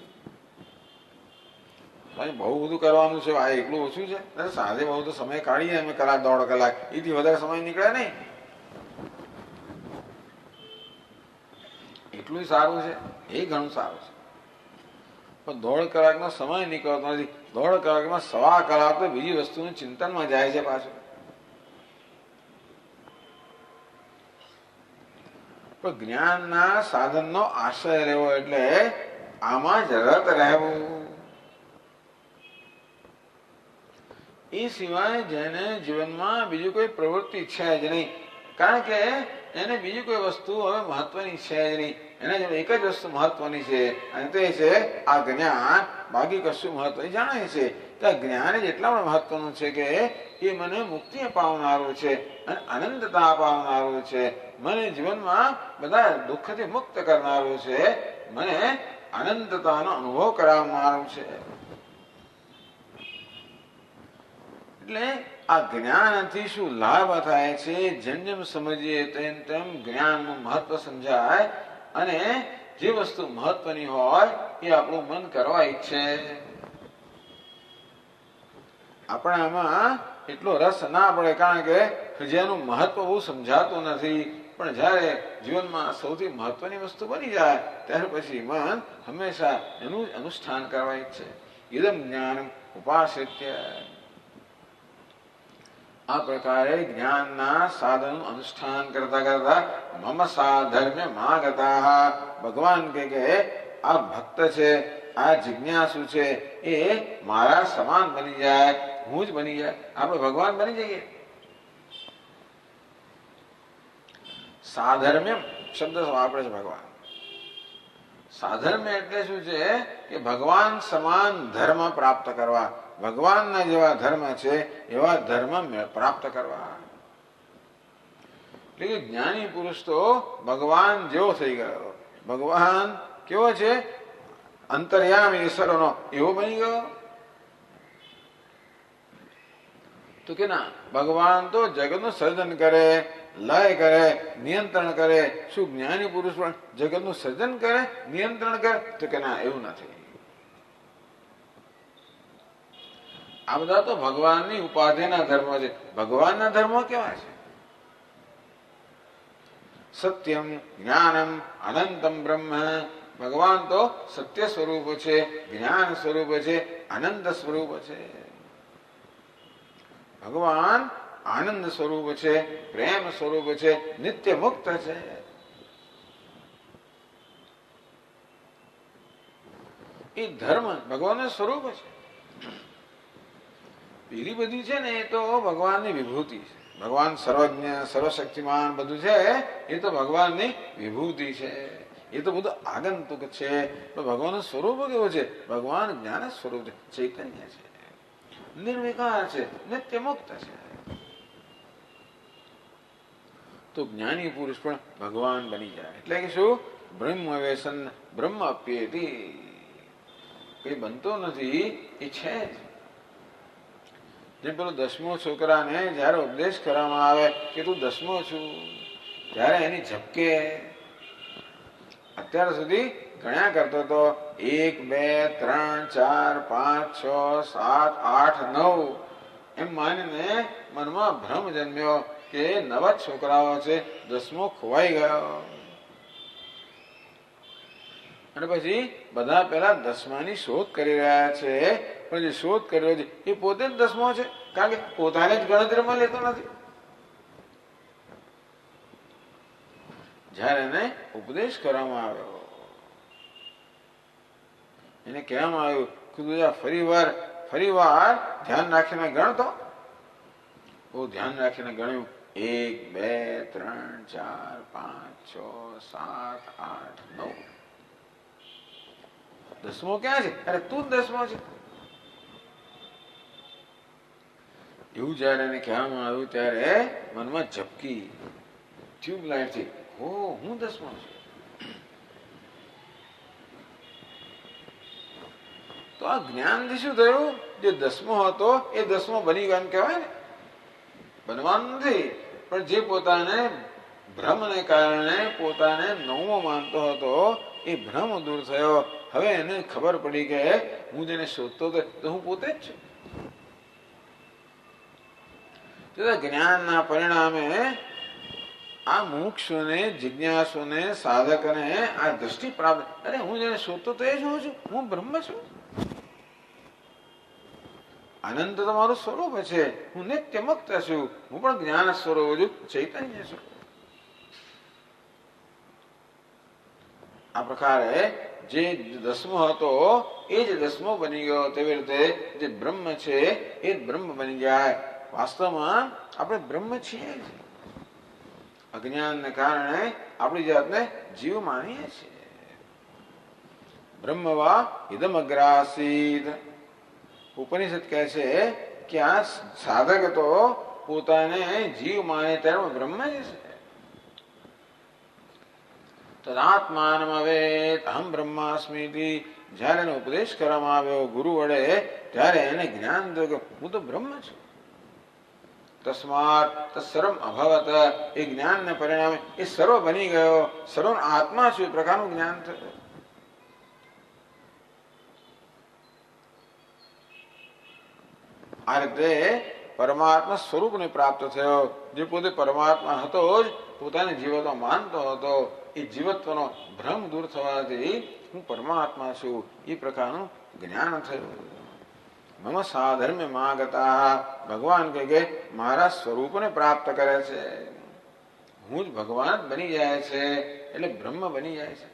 બહુ બધું કરવાનું છે, આ એકલું ઓછું છે. સાંજે બહુ તો સમય કાઢીએ અમે, કલાક દોઢ કલાક, એથી વધારે સમય નીકળે નહીં. એટલું સારું છે, એ ઘણું સારું છે. પણ દોઢ કલાકનો સમય નીકળતો નથી. દોઢ કલાકમાં સવા કલાક તો બીજી વસ્તુનું ચિંતનમાં જાય છે પાછું. પણ જ્ઞાનના સાધનનો આશ્રય રહેવો એટલે આમાં જ રત રહેવું. એ સિવાય જેને જીવનમાં બીજું કોઈ પ્રવૃત્તિ છે જ નહીં, કારણ કે એને બીજી કોઈ વસ્તુ હવે મહત્વની છે જ નહીં. એના જોડે એક જ વસ્તુ મહત્વની છે અને તે છે આ જ્ઞાન. બાકી કશું મહત્વ જાણે છે કે આ જ્ઞાન જ એટલા પણ મહત્વનું છે કે એ મને મુક્તિ અપાવનારું છે અને અનંતતા અપાવનારું છે. મને જીવનમાં બધા દુઃખથી મુક્ત કરનારું છે, મને અનંતતાનો અનુભવ કરાવનારું છે. એટલે આ જ્ઞાનથી શું લાભ થાય છે? જેમ જેમ સમજીએ તેમ તેમ જ્ઞાનનું મહત્વ સમજાય અને જે વસ્તુ મહત્વની હોય એ આપણું મન કરવા ઈચ્છે. આપણે આમાં એટલો રસ ના પડે, કારણ કે જેનું મહત્વ બહુ સમજાતું નથી. પણ જ્યારે જીવનમાં સૌથી મહત્વની વસ્તુ બની જાય ત્યાર પછી મન હંમેશા એનું અનુષ્ઠાન કરવા ઈચ્છે. ઇદમ જ્ઞાન ઉપાશ્રિત્ય. આ પ્રકારે જ્ઞાનના સાધનનું અનુષ્ઠાન કરતા કરતા મમ સાધર્મ્ય માગતા. ભગવાન કે આ ભક્ત છે, આ જિજ્ઞાસુ છે, એ મારા સમાન બની જાય, હું જ બની જાય. આપણે ભગવાન બની જઈએ. સાધર્મ્ય શબ્દ વાપરે છે ભગવાન. સાધર્મ્ય એટલે શું છે કે ભગવાન સમાન ધર્મ પ્રાપ્ત કરવા, ભગવાનના જેવા ધર્મ છે એવા ધર્મ પ્રાપ્ત કરવા. એટલે કે જ્ઞાની પુરુષ તો ભગવાન જેવો થઈ ગયો. ભગવાન કેવો છે? અંતર્યામી ઈશ્વરનો એવો બની ગયો. તો કે ના, ભગવાન તો જગતનું સર્જન કરે, લય કરે, નિયંત્રણ કરે. શું જ્ઞાની પુરુષ પણ જગતનું સર્જન કરે, નિયંત્રણ કરે? તો કે ના, એવું નથી. આ બધા તો ભગવાનની ઉપાધિના ધર્મ છે. ભગવાનના ધર્મો કેવા છે? સત્યમ જ્ઞાનમ અનંતમ બ્રહ્મ. ભગવાન તો સત્ય સ્વરૂપ છે, જ્ઞાન સ્વરૂપ છે, અનંત સ્વરૂપ છે. ભગવાન આનંદ સ્વરૂપ છે, પ્રેમ સ્વરૂપ છે, નિત્ય મુક્ત છે. એ ધર્મ ભગવાનનું સ્વરૂપ છે. પેલી બધી છે ને એ તો ભગવાનની વિભૂતિ છે. ભગવાન સર્વજ્ઞ, સર્વશક્તિમાન બધું છે એ તો ભગવાનની વિભૂતિ છે. એ તો બધું આગંતુક છે. તો ભગવાનનું સ્વરૂપ કેવું છે? ભગવાન જ્ઞાન સ્વરૂપ છે, ચૈતન્ય છે, નિર્વિકાર છે, નિત્ય મુક્ત છે. તો જ્ઞાની પુરુષ પણ ભગવાન બની જાય. એટલે કે શું? બ્રહ્મ વ્યસન બ્રહ્મ અપ્યેતિ. કઈ બનતો નથી, એ છે જ. જેમ પેલો 10મો છોકરાને જયારે ઉપદેશ કરવામાં આવે કે તું 10મો છું, ત્યારે એની ઝપકે. અત્યાર સુધી ગણ્યા કરતો હતો 1 2 3 4 5 6 7 8 9 એમ માનીને મનમાં ભ્રમ જન્મ્યો કે 9 છોકરાઓ છે, 10મો ખોવાઈ ગયો. અને પછી બધા પેલા 10માની શોધ કરી રહ્યા છે. પણ જે શોધ કર્યો છે એ પોતે જ 10મો છે, કારણ કે પોતાને જ ગણતરીમાં લેતો નથી. જયારે એને ઉપદેશ કરવામાં આવ્યો, એને કહેવામાં આવ્યું કે તું ફરી વાર ધ્યાન રાખીને ગણતો. બહુ ધ્યાન રાખીને ગણ્યું. 1 2 3 4 5 6 7 8 9. 10મો ક્યાં છે? અરે તું જ 10મો છે. એવું જયારે એને કહેવામાં આવ્યું ત્યારે મનમાં ઝપકી ટ્યુબલાઇટ થી, હો હું 10મો છું. તો આ જ્ઞાનથી શું થયું? જે 10મો હતો એ 10મો બની ગયો એમ કહેવાય ને. બનવાનું નથી, પણ જે પોતાને ભ્રમને કારણે પોતાને 9મો માનતો હતો એ ભ્રમ દૂર થયો. હવે એને ખબર પડી કે હું જેને શોધતો હતો તો હું પોતે જ છું. જ્ઞાનના પરિણામે આ મુક્ષુને, જિજ્ઞાસુને, સાધકને આ દ્રષ્ટિ પ્રાપ્ત. અરે હું જેને શોધતો તો એ જ હું છું, હું બ્રહ્મ છું. આનંદ તો મારું સ્વરૂપ છે, હું નિત્ય મુક્ત છું, હું પણ જ્ઞાન સ્વરૂપ છું, ચૈતન્ય છું. આ પ્રકારે જે 10મો હતો એ જ 10મો બની ગયો. તેવી રીતે જે બ્રહ્મ છે એ જ બ્રહ્મ બની જાય. વાસ્તવમાં આપણે બ્રહ્મ છીએ જ. અજ્ઞાનને કારણે આપણી જાતને જીવ માનીએ છીએ. બ્રહ્મવા ઇદમ અગ્રાસીદ. ઉપનિષદ કહે છે કે આ સાધક તો પોતાને જીવ માને ત્યારે બ્રહ્મ જ છે. તદાત્માનમ અવેત અહમ બ્રહ્માસ્મિતિ. જયારે એનો ઉપદેશ કરવામાં આવ્યો ગુરુ વડે, ત્યારે એને જ્ઞાન થયું હું તો બ્રહ્મ છું. તસ્માત તત્સર્વમ અભવત. એ જ્ઞાનને પરિણામે એ સર્વ બની ગયો. સર્વ આત્મા છું એ પ્રકારનું જ્ઞાન થયું. આ રીતે પરમાત્મા સ્વરૂપને પ્રાપ્ત થયો. જે પોતે પરમાત્મા હતો જ, પોતાને જીવત્વ માનતો હતો, એ જીવત્વનો ભ્રમ દૂર થવાથી હું પરમાત્મા છું એ પ્રકારનું જ્ઞાન થયું. મમ સાધર્મ્ય માગતા. ભગવાન કે મારા સ્વરૂપને પ્રાપ્ત કરે છે. હું જ ભગવાન જ બની જાય છે, એટલે બ્રહ્મ બની જાય છે.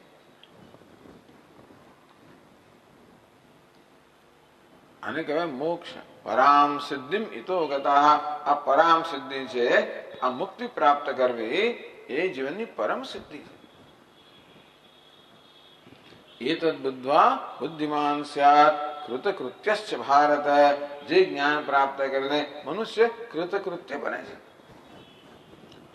આને કહેવાય મોક્ષ. પરામ સિદ્ધિમ ઇતો ગતા. આ પરામ સિદ્ધિ છે, આ મુક્તિ પ્રાપ્ત કરવી એ જીવનની પરમ સિદ્ધિ છે. એતદ બુદ્ધ્વા બુદ્ધિમાન સ્યાત કૃતકૃત્યશ્ચ ભારત. જે જ્ઞાન પ્રાપ્ત કરીને મનુષ્ય કૃતકૃત્ય બને છે.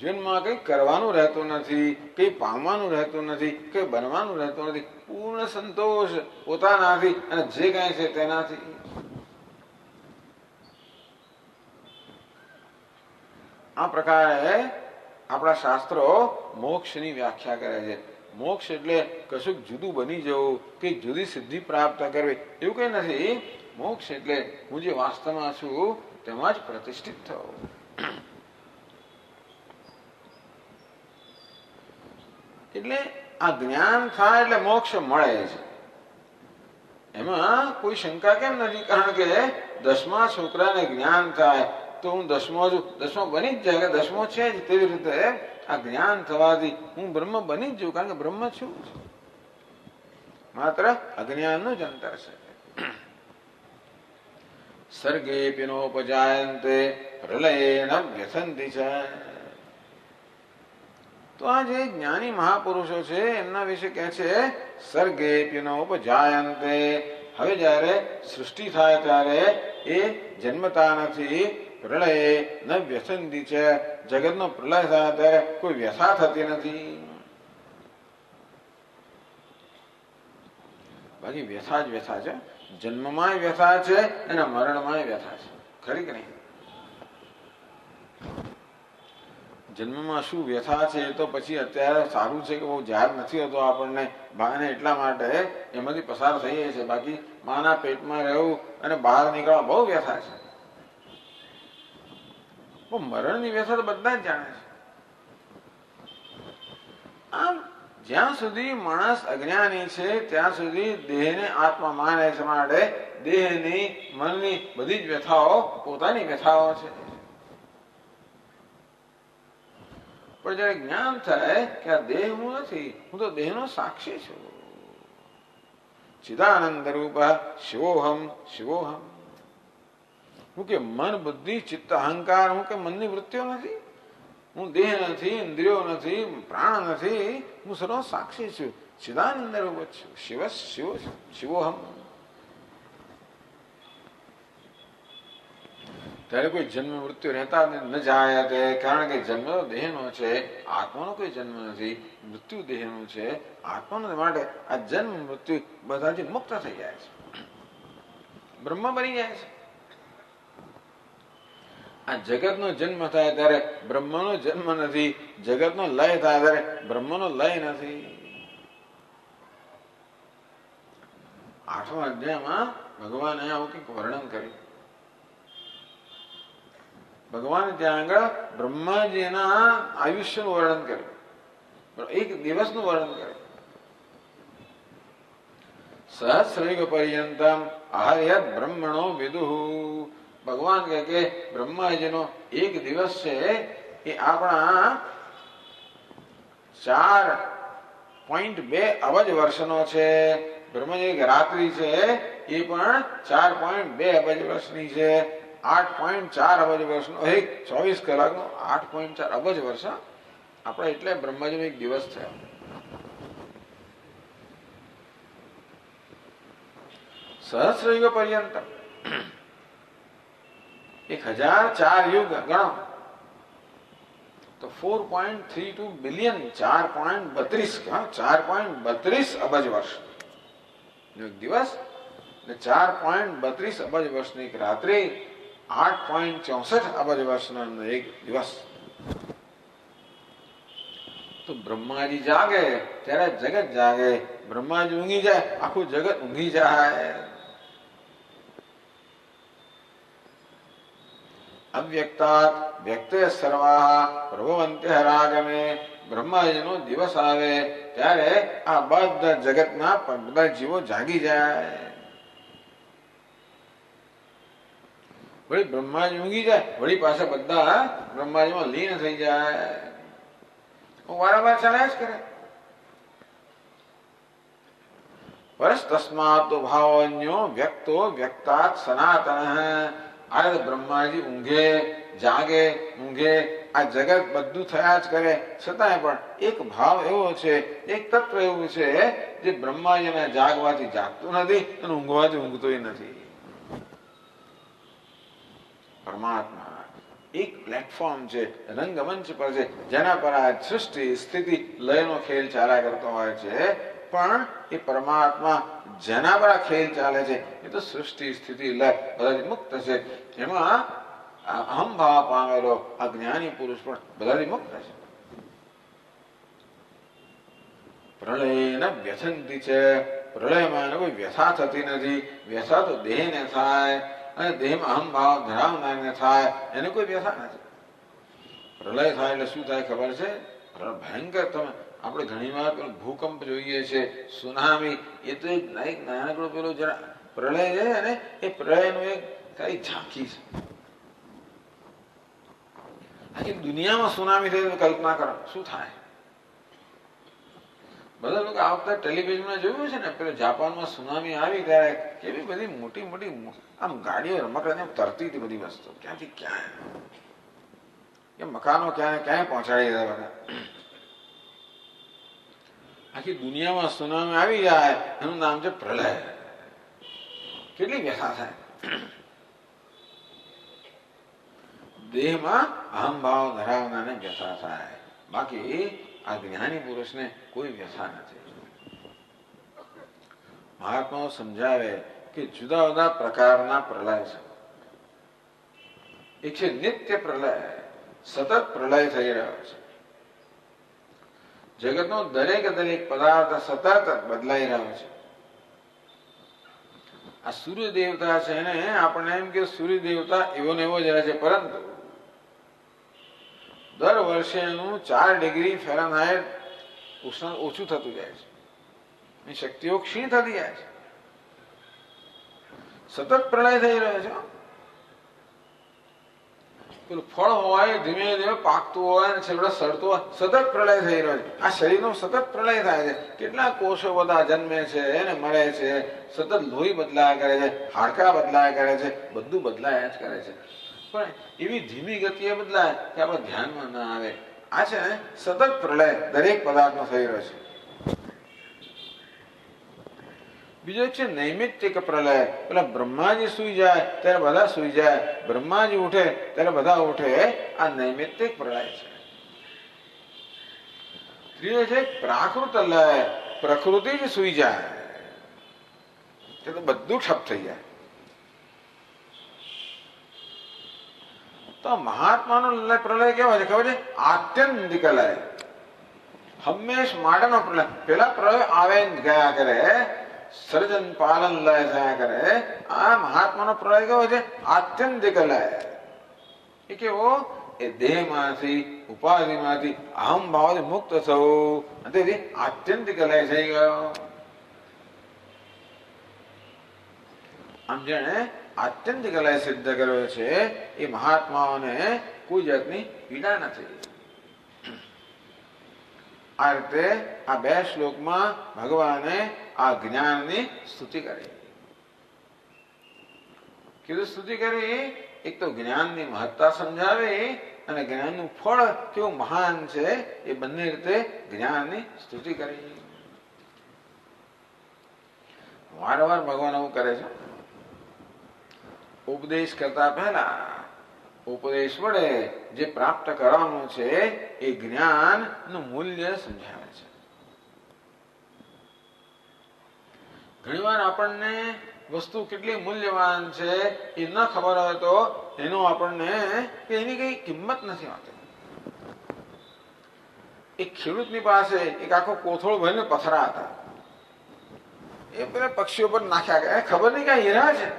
જીવનમાં કંઈ કરવાનું રહેતું નથી, કંઈ પામવાનું રહેતું નથી, કંઈ બનવાનું રહેતું નથી. પૂર્ણ સંતોષ પોતાનાથી અને જે કાંઈ છે તેનાથી. આ પ્રકારે આપણા શાસ્ત્રો મોક્ષની વ્યાખ્યા કરે છે. મોક્ષ એટલે કશુંક જુદું બની જવું, કંઈક જુદી સિદ્ધિ પ્રાપ્ત કરવી, એવું કંઈ નથી. મોક્ષ એટલે હું જે વાસ્તવમાં છું તેમાં જ પ્રતિષ્ઠિત થવું. એટલે આ જ્ઞાન થાય એટલે મોક્ષ મળે છે, એમાં કોઈ શંકા કેમ નથી? કારણ કે 10મા છોકરાને જ્ઞાન થાય તો હું 10મો છું, 10મો બની જ જાય, 10મો છે જ. તેવી રીતે આ જ્ઞાન થવાથી હું બ્રહ્મ બની જ જઉં, કારણ કે બ્રહ્મ છું. માત્ર અજ્ઞાનનું જ અંતર છે. સર્ગે પિનોપજાયંતે પ્રલયે ન વ્યસંતિ છે. તો આ જે જ્ઞાની મહાપુરુષો છે એમના વિશે કહે છે સર્ગે પિનોપજાયંતે. હવે જ્યારે સૃષ્ટિ થાય ત્યારે એ જન્મતા નથી. પ્રલયે ન વ્યસંતિ છે. જગતનો પ્રલય થાય ત્યારે કોઈ વ્યથા થતી નથી. બાકી વ્યથા જ વ્યથા છે. જન્મમાંય વ્યથા છે અને મરણમાંય વ્યથા છે. ખરી કે નહીં? જન્મમાં શું વ્યથા છે એ તો પછી અત્યારે સારું છે કે બહુ જાહેર નથી હોતો આપણને, અને એટલા માટે એમાંથી પસાર થઈએ છીએ. બાકી માના પેટમાં રહેવું અને બહાર નીકળવા બહુ વ્યથા છે. મરણની વ્યથા તો બધા જ જાણે છે. આમ જ્યાં સુધી માણસ અજ્ઞાની છે ત્યાં સુધી દેહને આત્મા માને છે, માટે દેહની મનની બધી જ વ્યથાઓ પોતાની વ્યથાઓ છે. પણ જયારે જ્ઞાન થાય કે આ દેહ હું નથી, હું તો દેહનો સાક્ષી છું. ચિદાનંદ રૂપ શિવોહમ શિવોહમ. હું કે મન બુદ્ધિ ચિત્ત અહંકાર, હું કે મનની વૃત્તિઓ નથી, હું દેહ નથી, ઇન્દ્રિયો નથી, પ્રાણ નથી, હું સર્વ સાક્ષી છું. ચિદાનંદ રૂપ છું. શિવ શિવ શિવોહમ. ત્યારે કોઈ જન્મ મૃત્યુ રહેતા ન જાય તે, કારણ કે જન્મ તો દેહનો છે, આત્માનો કોઈ જન્મ નથી. મૃત્યુ દેહનું છે, આત્માનો. માટે આ જન્મ મૃત્યુ બધાથી મુક્ત થઈ જાય છે, બ્રહ્મ બની જાય છે. આ જગતનો જન્મ થાય ત્યારે બ્રહ્મનો જન્મ નથી, જગતનો લય થાય ત્યારે બ્રહ્મનો લય નથી. 8મા અધ્યાયમાં ભગવાને આવું કંઈક વર્ણન કર્યું. ભગવાન ત્યાં આગળ બ્રહ્માજીના આયુષ્યનું વર્ણન કર્યું, એક દિવસનું વર્ણન કર્યું. સહસ્રયુગ પર્યંતમ આહર્યત બ્રહ્મણો વિદુઃ. ભગવાન કહે કે બ્રહ્માજીનો એક દિવસ છે એ આપણા 4.2 અબજ વર્ષનો છે. બ્રહ્માજી રાત્રિ છે એ પણ 4.2 અબજ વર્ષની છે. 8.4 અબજ વર્ષનો, 24 કલાકનો 8.4 અબજ વર્ષ. આપણે એટલે બ્રહ્માજીનો એક દિવસ થયો. સહસ્રયુગ પર્યંત 1004 યુગ ગણો તો 4.32 બિલિયન, 4.32 અબજ વર્ષ એક દિવસ ને 4.32 અબજ વર્ષની એક રાત્રિ, 8.64 અબજ વર્ષનો એક દિવસ. તો બ્રહ્માજી જાગે ત્યારે જગત જાગે, બ્રહ્માજી ઊંઘી જાય આખું જગત ઊંઘી જાય. અવ્યક્તાત વ્યક્તે સર્વાહ પ્રભવંત્ય રાગમે. બ્રહ્માજીનો દિવસ આવે ત્યારે આ બધા જગતના બધા જીવો જાગી જાય. વળી બ્રહ્માજી ઊંઘી જાય, વળી પાછા બધા બ્રહ્માજીમાં લીન થઈ જાય. વારંવાર ચાલ્યા જ કરે. પરસ્તસ્માત ભાવન્યો વ્યક્તો વ્યક્તાત સનાતન. આ બ્રહ્માજી ઊંઘે જાગે ઊંઘે, આ જગત બધું થયા જ કરે, છતાંય પણ એક ભાવ એવો છે, એક તત્વ એવું છે જે બ્રહ્માજીના જાગવાથી જાગતું નથી અને ઊંઘવાથી ઊંઘતોય નથી. પરમાત્મા એક પ્લેટફોર્મ છે, રંગમંચ પર છે, જેના પર આ સૃષ્ટિ સ્થિતિ લયનો ખેલ ચાલ્યા કરતો હોય છે. પણ એ પરમાત્મા જેના પર આ ખેલ ચાલે છે એ તો સૃષ્ટિ સ્થિતિ લય બધાથી મુક્ત છે. એમાં અહમ ભાવ પામેલો આ જ્ઞાની પુરુષ પણ બધાથી મુક્ત છે. પ્રલય વ્યથંતી છે, પ્રલયમાં એને કોઈ વ્યથા થતી નથી. વ્યથા તો દેહને થાય અને દેહમાં અહમ ભાવ ધરાવનારને થાય, એને કોઈ વ્યથા નથી. પ્રલય થાય એટલે શું થાય ખબર છે? ભયંકર. તમે આપણે ઘણી વાર પેલો ભૂકંપ જોઈએ છે, સુનામી, એ તો એક નાનકડો પેલો જરા પ્રલય છે ને, એ પ્રલયનું એક કઈ ઝાંખી છે. આખી દુનિયામાં સુનામી થાય તો કલ્પના કરો શું થાય. બધા લોકો આ વખતે ટેલિવિઝનમાં જોયું છે ને, પેલો જાપાનમાં સુનામી આવી ત્યારે કેવી બધી મોટી મોટી આમ ગાડીઓ રમકડા તરતી હતી બધી વસ્તુ, ક્યાંથી ક્યાં એ મકાનો ક્યાંય પહોંચાડી દીધા બધા. આખી દુનિયામાં સુનામી આવી જાય એનું નામ છે પ્રલય. કેટલી વ્યથા થાય. દેહમાં અહમ ભાવ ધરાવનારને વ્યથા થાય, બાકી આ જ્ઞાની પુરુષને કોઈ વ્યથા નથી. મહાત્માઓ સમજાવે કે જુદા જુદા પ્રકારના પ્રલય છે. એક છે નિત્ય પ્રલય, સતત પ્રલય થઈ રહ્યો છે. જગતનો દરેક પદાર્થ સતત બદલાઈ રહ્યો છે. આ સૂર્ય દેવતા છે ને, આપણને એમ કે સૂર્ય દેવતા એવો ને એવો જ રહે છે, પરંતુ દર વર્ષે એનું 4 ડિગ્રી ફેરનહાઇટ ઉષ્ણ ઓછું થતું જાય છે. એની શક્તિઓ ક્ષીણ થતી જાય છે. સતત પ્રલય થઈ રહ્યો છે. પેલું ફળ હોય ધીમે ધીમે પાકતું હોય અને છેલ્લે સડતું હોય, સતત પ્રલય થઈ રહ્યો છે. આ શરીરનો સતત પ્રલય થાય છે. કેટલા કોષો બધા જન્મે છે એને મળે છે, સતત લોહી બદલાયા કરે છે, હાડકા બદલાયા કરે છે, બધું બદલાયા જ કરે છે. પણ એવી ધીમી ગતિએ બદલાય કે આપણે ધ્યાનમાં ના આવે. આ છે ને સતત પ્રલય દરેક પદાર્થનો થઈ રહ્યો છે. બીજો છે નૈમિત્તિક પ્રલય. પેલા બ્રહ્માજી સુઈ જાય ત્યારે બધા સુઈ જાય, બ્રહ્માજી ઉઠે ત્યારે બધા ઉઠે. આ નૈમિત્તિક પ્રલય છે. ત્રીજો છે પ્રાકૃત લય. પ્રકૃતિ જ સુઈ જાય તો બધું ઠપ થઈ જાય. તો મહાત્માનો પ્રલય કેવો છે ખબર છે? આત્યંતિક લય, હંમેશ માટેનો પ્રલય. પેલા પ્રલય આવે ગયા કરે, સર્જન પાલન લય થયા કરે. આ મહાત્માનો પ્રલય કેવો છે? આત્યંતિક લય. એ કેવો? એ દેહમાંથી ઉપાધિમાંથી અહમ ભાવથી મુક્ત થવું, તેથી આત્યંતિક લય થઈ ગયો. આમ જેને આત્યંતિક લય સિદ્ધ કર્યો છે એ મહાત્માઓને કોઈ જાતની પીડા નથી. આ રીતે આ 2 શ્લોકમાં ભગવાને આ જ્ઞાનની સ્તુતિ કરી. કીધું સ્તુતિ કરી, એક તો જ્ઞાનની મહત્તા સમજાવી અને જ્ઞાનનું ફળ કેવું મહાન છે એ બંને રીતે જ્ઞાનની સ્તુતિ કરી. વારંવાર ભગવાન આવું કરે છે. ઉપદેશ કરતા પહેલા ઉપદેશ વડે જે પ્રાપ્ત કરવાનું છે એ જ્ઞાન નું મૂલ્ય સમજાવે છે. ઘણીવાર આપણને વસ્તુ કેટલી મૂલ્યવાન છે એ ન ખબર હોય તો એનો આપણને એની કઈ કિંમત નથી હોતી. એક ખેડૂતની પાસે એક આખો કોથળો ભરીને પથરા હતા. એ પેલા પક્ષીઓ પર નાખ્યા ગયા, ખબર નહીં કે હીરા છે.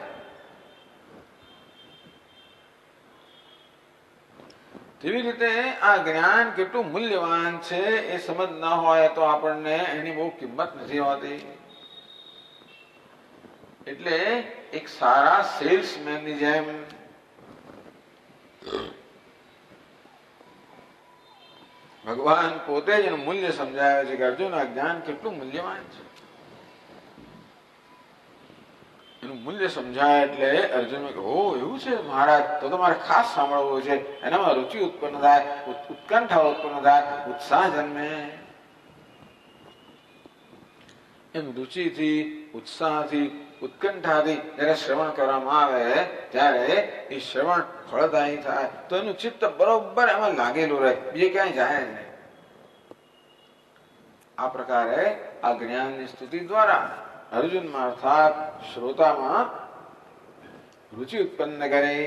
તેવી રીતે આ જ્ઞાન કેટલું મૂલ્યવાન છે એ સમજ ન હોય તો આપણને એની બહુ કિંમત નથી હોતી. એટલે એક સારા સેલ્સમેનની જેમ ભગવાન પોતે જ એનું મૂલ્ય સમજાવે છે કે અર્જુન આ જ્ઞાન કેટલું મૂલ્યવાન છે. એનું મૂલ્ય સમજાય એટલે અર્જુન ઓ એવું છે મહારાજ, તો તમારે ખાસ સાંભળવું છે. એનામાં રુચિ ઉત્પન્ન થાય, ઉત્કંઠા ઉત્પન્ન થાય, ઉત્સાહ જન્મે. એમ રુચિથી, ઉત્સાહથી, ઉત્કંઠાથી જયારે શ્રવણ કરવામાં આવે ત્યારે એ શ્રવણ ફળદાયી થાય તો એનું ચિત્ત બરોબર એમાં લાગેલું રહે, બીજે ક્યાંય જાય જ નહીં. આ પ્રકારે આ જ્ઞાનની સ્તુતિ દ્વારા અર્જુનમાં અર્થાત શ્રોતામાં રુચિ ઉત્પન્ન કરે.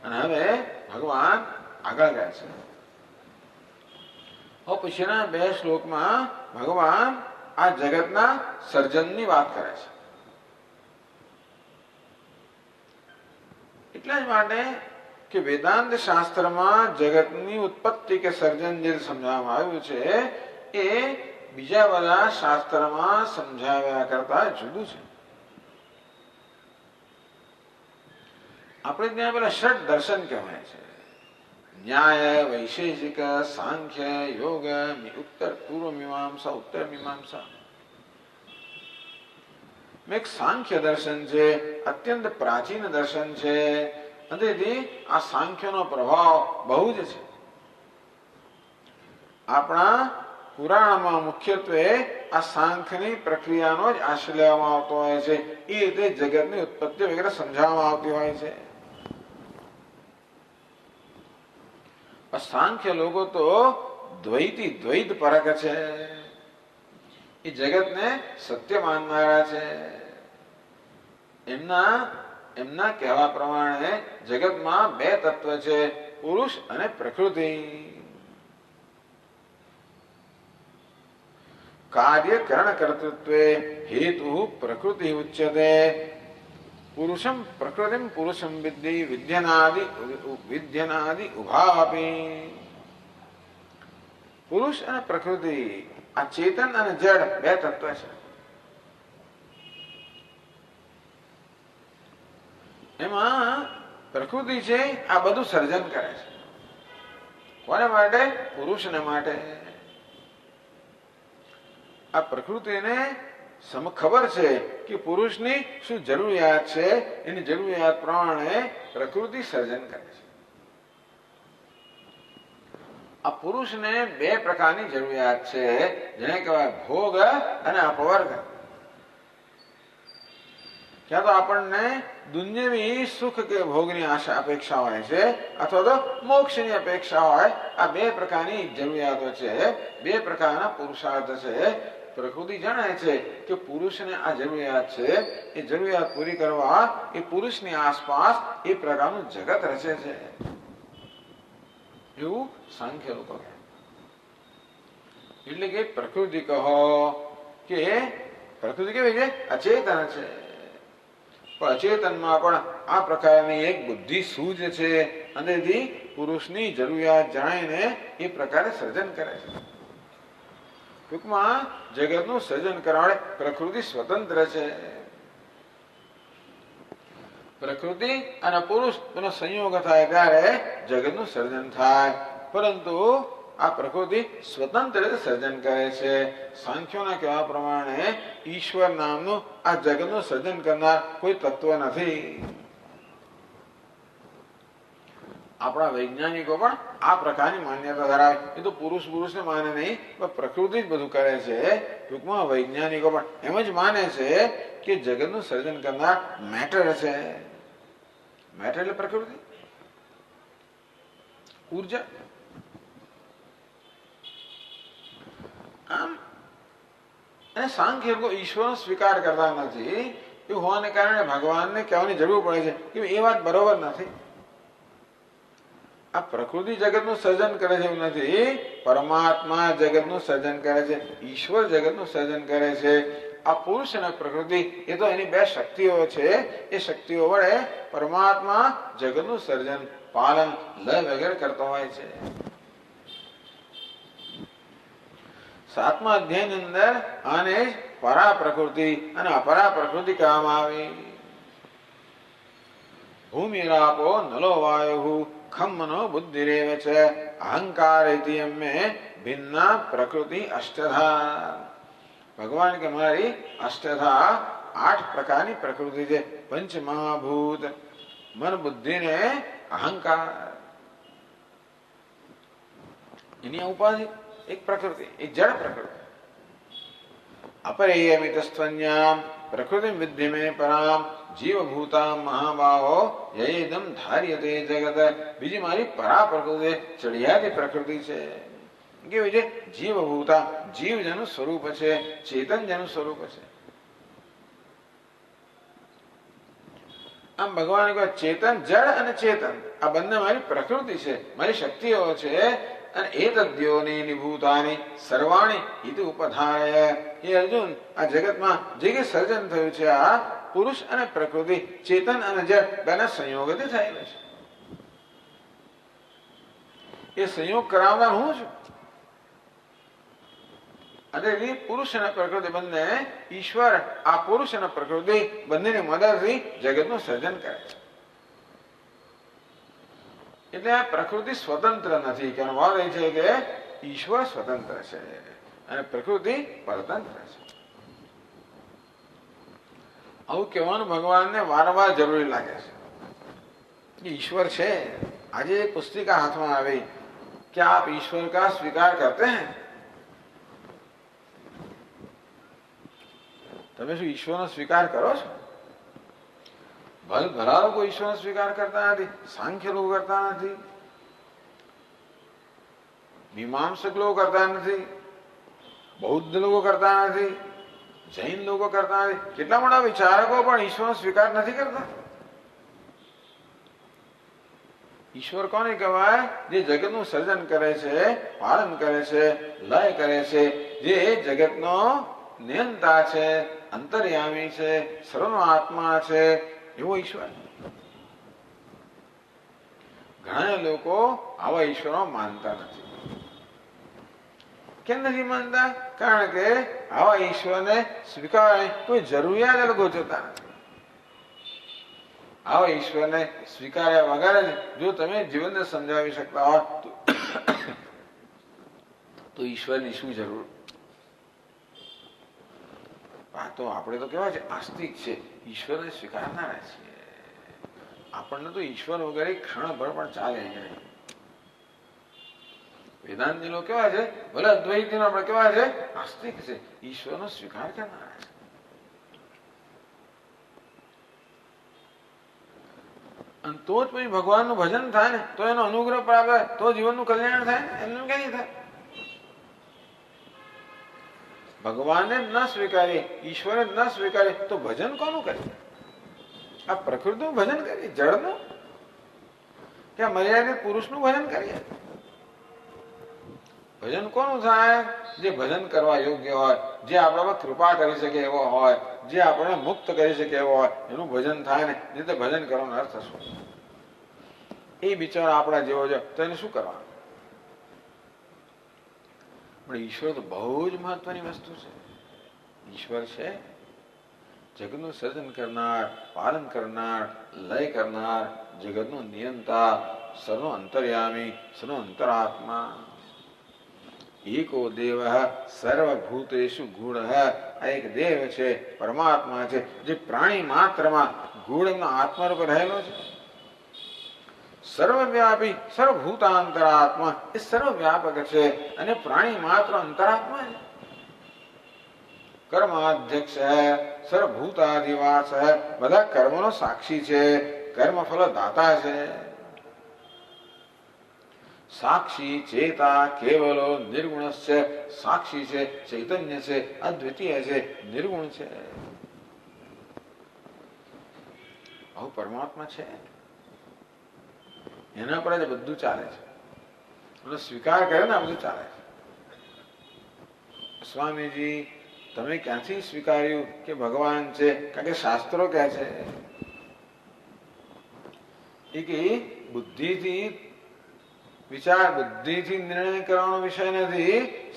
અને હવે ભગવાન આગળ ગયા છે. પછીના 2 શ્લોકમાં ભગવાન આ જગતના સર્જનની વાત કરે છે. એટલા જ માટે કે વેદાંત શાસ્ત્રમાં જગતની ઉત્પત્તિ કે સર્જન જે સમજાવવામાં આવ્યું છે એ બીજા બધા શાસ્ત્રમાં સમજાવ્યા કરતા જુદું છે. આપણે ત્યાં પેલા ષટ દર્શન કહેવાય છે. ન્યાય, વૈશેષિક, સાંખ્ય, યોગ, ઉત્તર પૂર્વ મીમાંસા, ઉત્તર મીમાંસા. એક સાંખ્ય દર્શન છે, અત્યંત પ્રાચીન દર્શન છે. તેથી આ સાંખ્યનો પ્રભાવ બહુ જ છે. આપણા પુરાણમાં મુખ્યત્વે આ સાંખ્યની પ્રક્રિયાનો જ આશ્રય લેવામાં આવતો હોય છે. એ રીતે જગતની ઉત્પત્તિ વગેરે સમજાવવામાં આવતી હોય છે. સાંખ્ય લોકો તો દ્વૈત પરક છે. એ જગતને સત્ય માનનારા છે. એમના કહેવા પ્રમાણે જગતમાં 2 તત્વ છે, પુરુષ અને પ્રકૃતિ. કાર્ય કરણ કર્તૃત્વે હેતુ પ્રકૃતિ ઉચ્યતે. પુરુષમ પ્રકૃતિમ પુરુષમ વિદ્ધિ વિદ્યનાદિ ઉભાપી. પુરુષ અને પ્રકૃતિ આ ચેતન અને જડ 2 તત્વ છે. એમાં પ્રકૃતિ છે આ બધું સર્જન કરે છે. કોને માટે? પુરુષને માટે. આ પ્રકૃતિને ખબર છે કે પુરુષની શું જરૂરિયાત છે. એની જરૂરિયાત પ્રમાણે પ્રકૃતિ સર્જન કરે છે. આ પુરુષને 2 પ્રકારની જરૂરિયાત છે, જેને કહેવાય ભોગ અને અપવર્ગ. ક્યાં તો આપણને દુન્યવી સુખ કે ભોગની આશા અપેક્ષા હોય છે, અથવા તો મોક્ષની અપેક્ષા હોય. આ 2 પ્રકારની જરૂરિયાતો છે, 2 પ્રકારના પુરુષાર્થ છે. પ્રકૃતિ જાણે છે કે પુરુષને આ જરૂરિયાત છે. એ જરૂરિયાત પૂરી કરવા એ પુરુષની આસપાસ એ પ્રકારનું જગત રચે છે. એવું સાંખ્ય લોકો કહે. એટલે કે પ્રકૃતિ કહો કે પ્રકૃતિ કેવી છે? અચેતન છે. પણ અચેતનમાં પણ આ પ્રકારની એક બુદ્ધિ સૂજ છે. અને પુરુષની જરૂરિયાત જાણીને એ પ્રકારે સર્જન કરે છે. ટૂંકમાં જગતનું સર્જન કરવા પ્રકૃતિ સ્વતંત્ર છે. પ્રકૃતિ અને પુરુષ નો સંયોગ થાય ત્યારે જગતનું સર્જન થાય. પરંતુ આ પ્રકૃતિ સ્વતંત્ર રીતે સર્જન કરે છે. સાંખ્યોના કહેવા પ્રમાણે ઈશ્વર નામનું આ જગતનું સર્જન કરનાર કોઈ તત્વ નથી. આપણા વૈજ્ઞાનિકો પણ આ પ્રકારની માન્યતા ધરાવે. એ તો પુરુષને માને નહીં, પણ પ્રકૃતિ જ બધું કરે છે. ટૂંકમાં વૈજ્ઞાનિકો પણ એમ જ માને છે કે જગતનું સર્જન કરનાર મેટર છે. મેટર એટલે પ્રકૃતિ, ઉર્જા. આમ અને સાંખ્ય લોકો ઈશ્વરનો સ્વીકાર કરતા નથી. એવું હોવાને કારણે ભગવાનને કહેવાની જરૂર પડે છે કે એ વાત બરોબર નથી. આ પ્રકૃતિ જગતનું સર્જન કરે છે એવું નથી. પરમાત્મા જગતનું સર્જન કરે છે, ઈશ્વર જગતનું સર્જન કરે છે. આ પુરુષ અને પ્રકૃતિ એ તો એની 2 શક્તિઓ છે. એ શક્તિઓ વડે પરમાત્મા જગતનું સર્જન, પાલન, લય વગેરે કરતો હોય છે. 7મા અધ્યાયની અંદર આને પરા પ્રકૃતિ અને અપરા પ્રકૃતિ કહેવામાં આવી. ભૂમિરાપો નલો વાયુ ખમ્મનો બુદ્ધિરેવ છે અહંકાર ભિન્ના પ્રકૃતિ અષ્ટધા. ભગવાન કે મારી અષ્ટધા 8 પ્રકારની પ્રકૃતિ છે. પંચ મહાભૂત, મન, બુદ્ધિ ને અહંકાર. એની ઉપાધિ એક પ્રકૃતિ, એક જડ પ્રકૃતિ. અપરેયમિત સ્ત્વન્યામ પ્રકૃતિ વિદ્ધિ મે પરામ જીવભૂતા મહાભાવો યૈદમ ધાર્યતે જગત. બીજી મારી પરા પ્રકૃતિ ચડિયાતી પ્રકૃતિ છે. કેવી છે? જીવભૂતા, જીવ જેનું સ્વરૂપ છે, ચેતન જેનું સ્વરૂપ છે. આમ ભગવાન કહે ચેતન, જડ અને ચેતન આ બંને મારી પ્રકૃતિ છે, મારી શક્તિઓ છે. અને એતદ્યોની નિભૂતાની સર્વાણી ઇતિ ઉપધારય. એ અર્જુન, આ જગતમાં જે કે સર્જન થયું છે આ પુરુષ અને પ્રકૃતિ, ચેતન અને જડ બેના સંયોગથી થયેલું છે. એ સંયોગ કરાવનાર હું છું. અને પુરુષ અને પ્રકૃતિ બંને ઈશ્વર આ પુરુષ અને પ્રકૃતિ બંનેની મદદથી જગતનું સર્જન કરે છે. એટલે આ પ્રકૃતિ સ્વતંત્ર નથી. કે વાત એ છે કે ઈશ્વર સ્વતંત્ર છે અને પ્રકૃતિ પરતંત્ર છે. આવું કહેવાનું ભગવાનને વારંવાર જરૂરી લાગે છે કે ઈશ્વર છે. આજે એક પુસ્તિકા હાથમાં આવી કે આપ ઈશ્વર કા સ્વીકાર કરતે હૈ. તમે શું ઈશ્વરનો સ્વીકાર કરો છો? ભલા લોકો ઈશ્વરનો સ્વીકાર કરતા નથી, સાંખ્ય લોકો કરતા નથી, મીમાંસક લોકો કરતા નથી, બૌદ્ધ લોકો કરતા નથી, જૈન લોકો કરતા નથી. કેટલા મોટા વિચારકો પણ ઈશ્વરનો સ્વીકાર નથી કરતા. ઈશ્વર કોને કહેવાય? જે જગતનું સર્જન કરે છે, પાલન કરે છે, લય કરે છે, જે જગતનો નિયંતા છે, અંતર્યામી છે, સર્વનો આત્મા છે, એવો ઈશ્વર. ઘણા લોકો આવા ઈશ્વરો માનતા નથી. કેમ નથી માનતા? કારણ કે આવા ઈશ્વરને સ્વીકારવાની કોઈ જરૂરિયાત એ લોકો જોતા નથી. આવા ઈશ્વરને સ્વીકાર્યા વગર જ જો તમે જીવનને સમજાવી શકતા હો તો ઈશ્વરની શું જરૂર? આ તો આપણે તો કેવા છે, આસ્તિક છે, ઈશ્વરને સ્વીકારનારા છીએ. આપણને તો ઈશ્વર વગર ક્ષણભર પણ ચાલે નહીં. વેદાંતિનો કેવા છે? ભલે અદ્વૈતીનો આપણે કેવા છે? આસ્તિક છે, ઈશ્વરનો સ્વીકાર કરનારા છે. અને તો જ પછી ભગવાનનું ભજન થાય ને, તો એનો અનુગ્રહ પ્રાપ્ત, તો જીવનનું કલ્યાણ થાય ને. એમનું ક્યાં નહીં થાય? ભગવાનને જ ન સ્વીકારીએ, ઈશ્વરે જ ન સ્વીકારીએ તો ભજન કોનું કરીએ? આ પ્રકૃતિનું ભજન કરીએ, જળનું, કે મર્યાદિત પુરુષનું ભજન કરીએ? ભજન કોનું થાય? જે ભજન કરવા યોગ્ય હોય, જે આપણામાં કૃપા કરી શકે એવો હોય, જે આપણને મુક્ત કરી શકે એવો હોય, એનું ભજન થાય ને. નહીં તો ભજન કરવાનો અર્થ શું? એ બિચારા આપણા જેવો છે તો એને શું કરવાનું? પણ ઈશ્વર તો બહુ જ મહત્વની વસ્તુ છે. ઈશ્વર છે જગતનું સર્જન કરનાર, પાલન કરનાર, લય કરનાર, જગતનું નિયંતા, સર્વ અંતર્યામી, સર્વ અંતરાત્મા. એકો દેવ સર્વભૂતેષુ ગૂઢ. આ એક દેવ છે, પરમાત્મા છે, જે પ્રાણી માત્રમાં ગૂઢ એમનો આત્મા ઉપર રહેલો છે. સર્વવ્યાપી, સર્વભૂતાંતરાત્મા, એ સર્વવ્યાપક છે અને પ્રાણી માત્ર અંતરાત્મા છે. કર્માધ્યક્ષ સર્વભૂતાધિવાસ, બધા કર્મનો સાક્ષી છે, કર્મફલ દાતા છે. સાક્ષી ચેતા કેવલો નિર્ગુણ છે. સાક્ષી છે, ચૈતન્ય છે, અદ્વિતીય છે, નિર્ગુણ છે. આવું પરમાત્મા છે. એના પર જ બધું ચાલે છે. એનો સ્વીકાર કરે ને આ બધું ચાલે છે. સ્વામીજી, તમે ક્યાંથી સ્વીકાર્યું કે ભગવાન છે? કારણ કે શાસ્ત્રો કહે છે એ કે બુદ્ધિથી વિચાર, બુદ્ધિથી નિર્ણય કરવાનો વિષય નથી,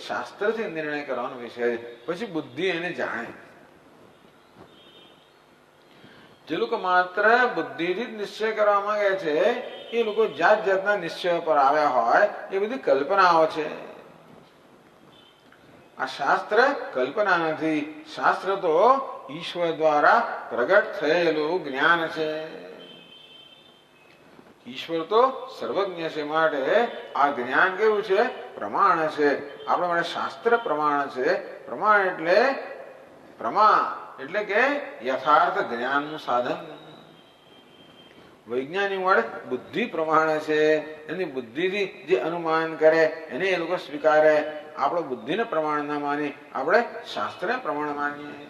શાસ્ત્રથી નિર્ણય કરવાનો વિષય છે. પછી બુદ્ધિ એને જાણે. જે લોકો માત્ર બુદ્ધિથી જ નિશ્ચય કરવા માંગે છે એ લોકો જાત જાતના નિશ્ચયો પર આવ્યા હોય, એ બધી કલ્પનાઓ છે. આ શાસ્ત્ર કલ્પના નથી. શાસ્ત્ર તો ઈશ્વર દ્વારા પ્રગટ થયેલું જ્ઞાન છે. ઈશ્વર તો સર્વજ્ઞ છે, માટે આ જ્ઞાન કેવું છે? પ્રમાણ છે. આપણા માટે શાસ્ત્ર પ્રમાણ છે. પ્રમાણ એટલે પ્રમાણ, એટલે કે યથાર્થ જ્ઞાનનું સાધન. વૈજ્ઞાનિક વડે બુદ્ધિ પ્રમાણે છે, એની બુદ્ધિથી જે અનુમાન કરે એને એ લોકો સ્વીકારે. આપણે બુદ્ધિને પ્રમાણ ના માની, આપણે શાસ્ત્રને પ્રમાણ માનીએ.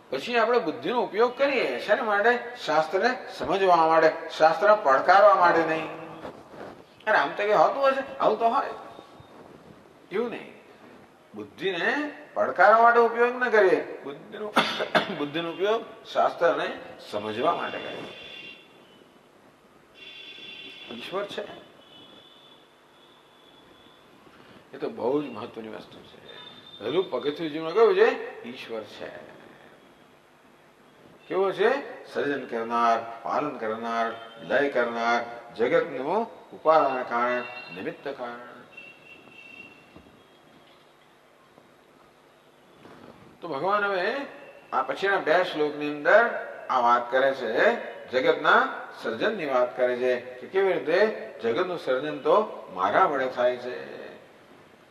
પછી આપણે બુદ્ધિનો ઉપયોગ કરીએ શાના માટે? શાસ્ત્રને સમજવા માટે, શાસ્ત્ર પડકારવા માટે નહીં. અરે આમ તો કઈ હોતું હશે, આવું તો હોય, એવું નહીં. બુદ્ધિને પડકારવા માટે ઉપયોગ ન કરીએ, બુદ્ધિનો ઉપયોગ શાસ્ત્રને સમજવા માટે કરીએ. ઈશ્વર છે એ તો બહુ જ મહત્વની વસ્તુ છે. પહેલું પગથિયું જીવન કયું છે? ઈશ્વર છે. કેવો છે? સર્જન કરનાર, પાલન કરનાર, લય કરનાર, જગતનું ઉપાદાન કારણ, નિમિત્ત કારણ. તો ભગવાન હવે આ પછીના 2 શ્લોકની અંદર આ વાત કરે છે, જગતના સર્જનની વાત કરે છે કે કેવી રીતે જગતનું સર્જન તો મારા વડે થાય છે.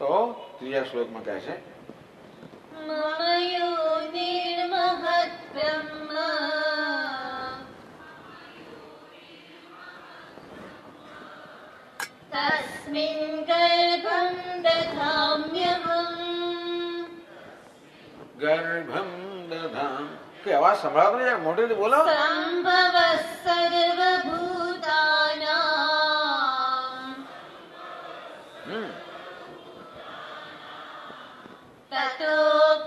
તો 3જા શ્લોકમાં કહે છે મમ યોનિર્મહદ્ બ્રહ્મ તસ્મિન ગર્ભં દધામ્યહં. ગર્ભમ દધામ. કે અવાજ સંભળાતો નહીં, મોટેથી બોલો. સંભવ સર્વભૂતાનાં તતો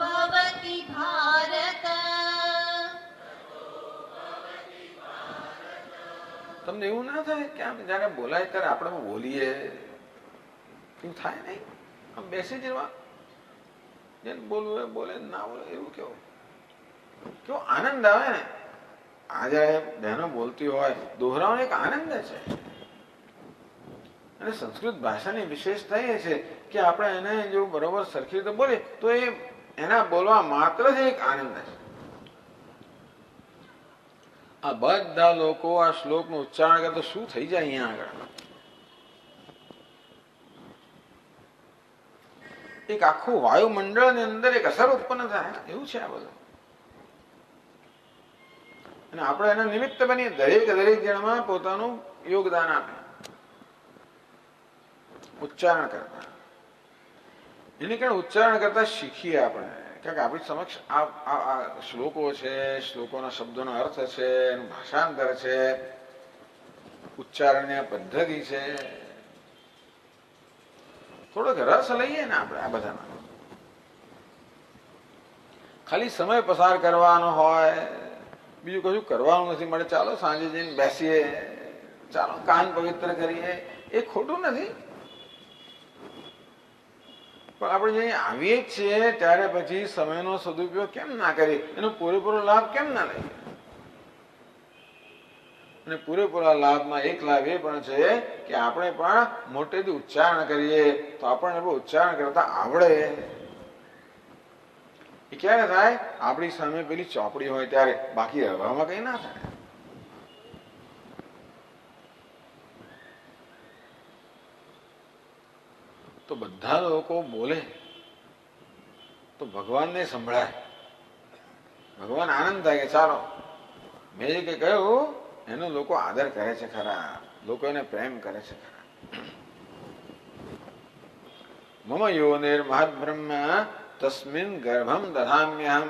ભવતિ ભારત. તમને એવું ના થાય કે આમ જયારે બોલાય ત્યારે આપણે બોલીએ? એવું થાય નહીં? આમ બેસી જવા, જેને બોલવું એ બોલે, ના બોલે એવું કેવું આનંદ આવે ને. આ જયારે બહેનો બોલતી હોય, દોહરાવાનો એક આનંદ છે. અને સંસ્કૃત ભાષાની વિશેષતા એ છે કે આપણે એને જો બરોબર સરખી રીતે બોલીએ તો એ એના બોલવા માત્ર જ એક આનંદ છે. આ બધા લોકો આ શ્લોકનું ઉચ્ચારણ કરે તો શું થઈ જાય અહીંયા આગળ? એક આખું વાયુમંડળની અંદર એક અસર ઉત્પન્ન થાય, એવું છે આ બધું. અને આપણે એના નિમિત્ત બની દરેક જણમાં પોતાનું યોગદાન આપે ઉચ્ચારણ કરતા. એની કારણ ઉચ્ચારણ કરતા શીખીએ આપણે, કારણ કે આપણી સમક્ષ આ શ્લોકો છે, શ્લોકોના શબ્દોનો અર્થ છે, એનું ભાષાંતર છે, ઉચ્ચારણની પદ્ધતિ છે. થોડોક રસ લઈએ ને આપણે આ બધામાં. ખાલી સમય પસાર કરવાનો હોય, બીજું કશું કરવાનું નથી મળે, ચાલો સાંજે જઈને બેસીએ, ચાલો કાન પવિત્ર કરીએ, એ ખોટું નથી. પણ આપણે જઈ આવીએ જ છીએ ત્યારે પછી સમયનો સદુપયોગ કેમ ના કરીએ? એનો પૂરેપૂરો લાભ કેમ ના લઈએ? અને પૂરેપૂરા લાભમાં એક લાભ એ પણ છે કે આપણે પણ મોટેથી ઉચ્ચારણ કરીએ તો આપણને ઉચ્ચારણ કરતા આવડે. એ ક્યારે થાય? આપણી સામે પેલી ચોપડી હોય ત્યારે, બાકી હવામાં કઈ ના થાય. તો બધા લોકો બોલે તો ભગવાનને સંભળાય, ભગવાન આનંદ થાય કે ચાલો મેં જે કઈ કહ્યું એનો લોકો આદર કરે છે ખરા, લોકો એને પ્રેમ કરે છે ખરા. મમ યોનિર મહદ બ્રહ્મ તસ્મિન ગર્ભમ દધામ્યહમ.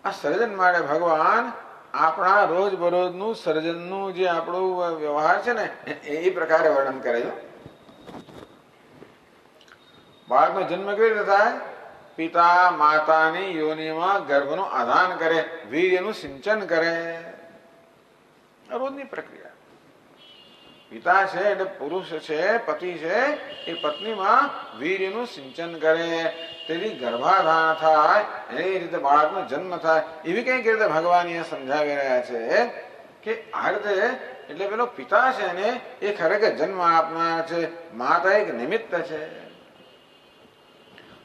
આ સર્જન માટે ભગવાન આપણા રોજબરોજનું સર્જનનું જે આપણું વ્યવહાર છે ને એ પ્રકારે વર્ણન કરે છે. બાળકનો જન્મ કેવી રીતે થાય? પિતા માતાની યોનિમાં ગર્ભનું આધાન કરે, વીર્યનું સિંચન કરે. રોજની પ્રક્રિયા. પિતા છે એટલે પુરુષ છે, પતિ છે, એ પત્નીમાં વીર્યનું સિંચન કરે, તેથી ગર્ભાધાન થાય, એ રીતે બાળકનો જન્મ થાય. એવી કઈક રીતે ભગવાન અહીંયા સમજાવી રહ્યા છે કે આ રીતે એટલે પેલો પિતા છે ને એ ખરેખર જન્મ આપનાર છે, માતા એક નિમિત્ત છે.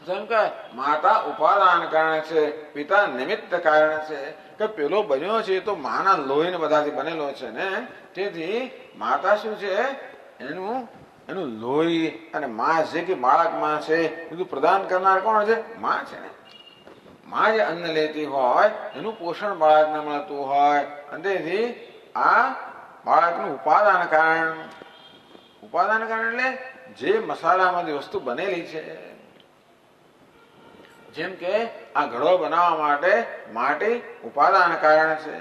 જેમ કે માતા ઉપાદાન કારણ છે, પિતા નિમિત્ત કારણ છે. કે પેલો બન્યો છે તો માના લોહીને બધાથી બનેલો છે ને, તેથી માતા શું છે? એનું લોહી અને માંસ જે કે બાળકમાં છે બધું પ્રદાન કરનાર કોણ છે? માં છે ને. માં જે અન્ન લેતી હોય એનું પોષણ બાળકને મળતું હોય અને તેથી આ બાળકનું ઉપાદાન કારણ એટલે જે મસાલામાંથી વસ્તુ બનેલી છે. જેમ કે આ ઘડો બનાવવા માટે માટી ઉપાદાન કારણ છે.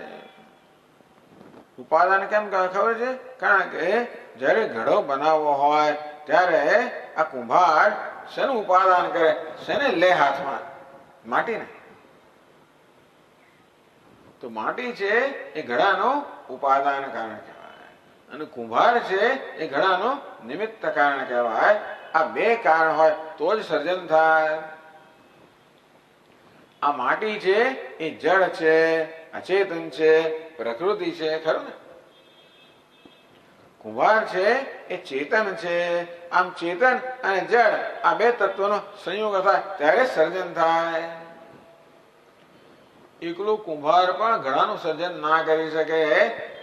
ઉપાદાન કેમ ખબર છે? કારણ કે જ્યારે ઘડો બનાવવો હોય ત્યારે આ કુંભાર શેનું ઉપાદાન કરે? શેને લે હાથમાં? માટીને. તો માટી છે એ ઘડાનું ઉપાદાન કારણ કહેવાય અને કુંભાર છે એ ઘડાનું નિમિત્ત કારણ કહેવાય. આ બે કારણ હોય તો જ સર્જન થાય. આ માટી છે એ જળ છે, અચેતન છે, પ્રકૃતિ છે, ખરું ને? કુંભાર છે એ ચેતન છે. આમ ચેતન અને જળ આ બે તત્વનો સંયોગ થાય ત્યારે સર્જન થાય. એકલો કુંભાર પણ ઘડાનું સર્જન ના કરી શકે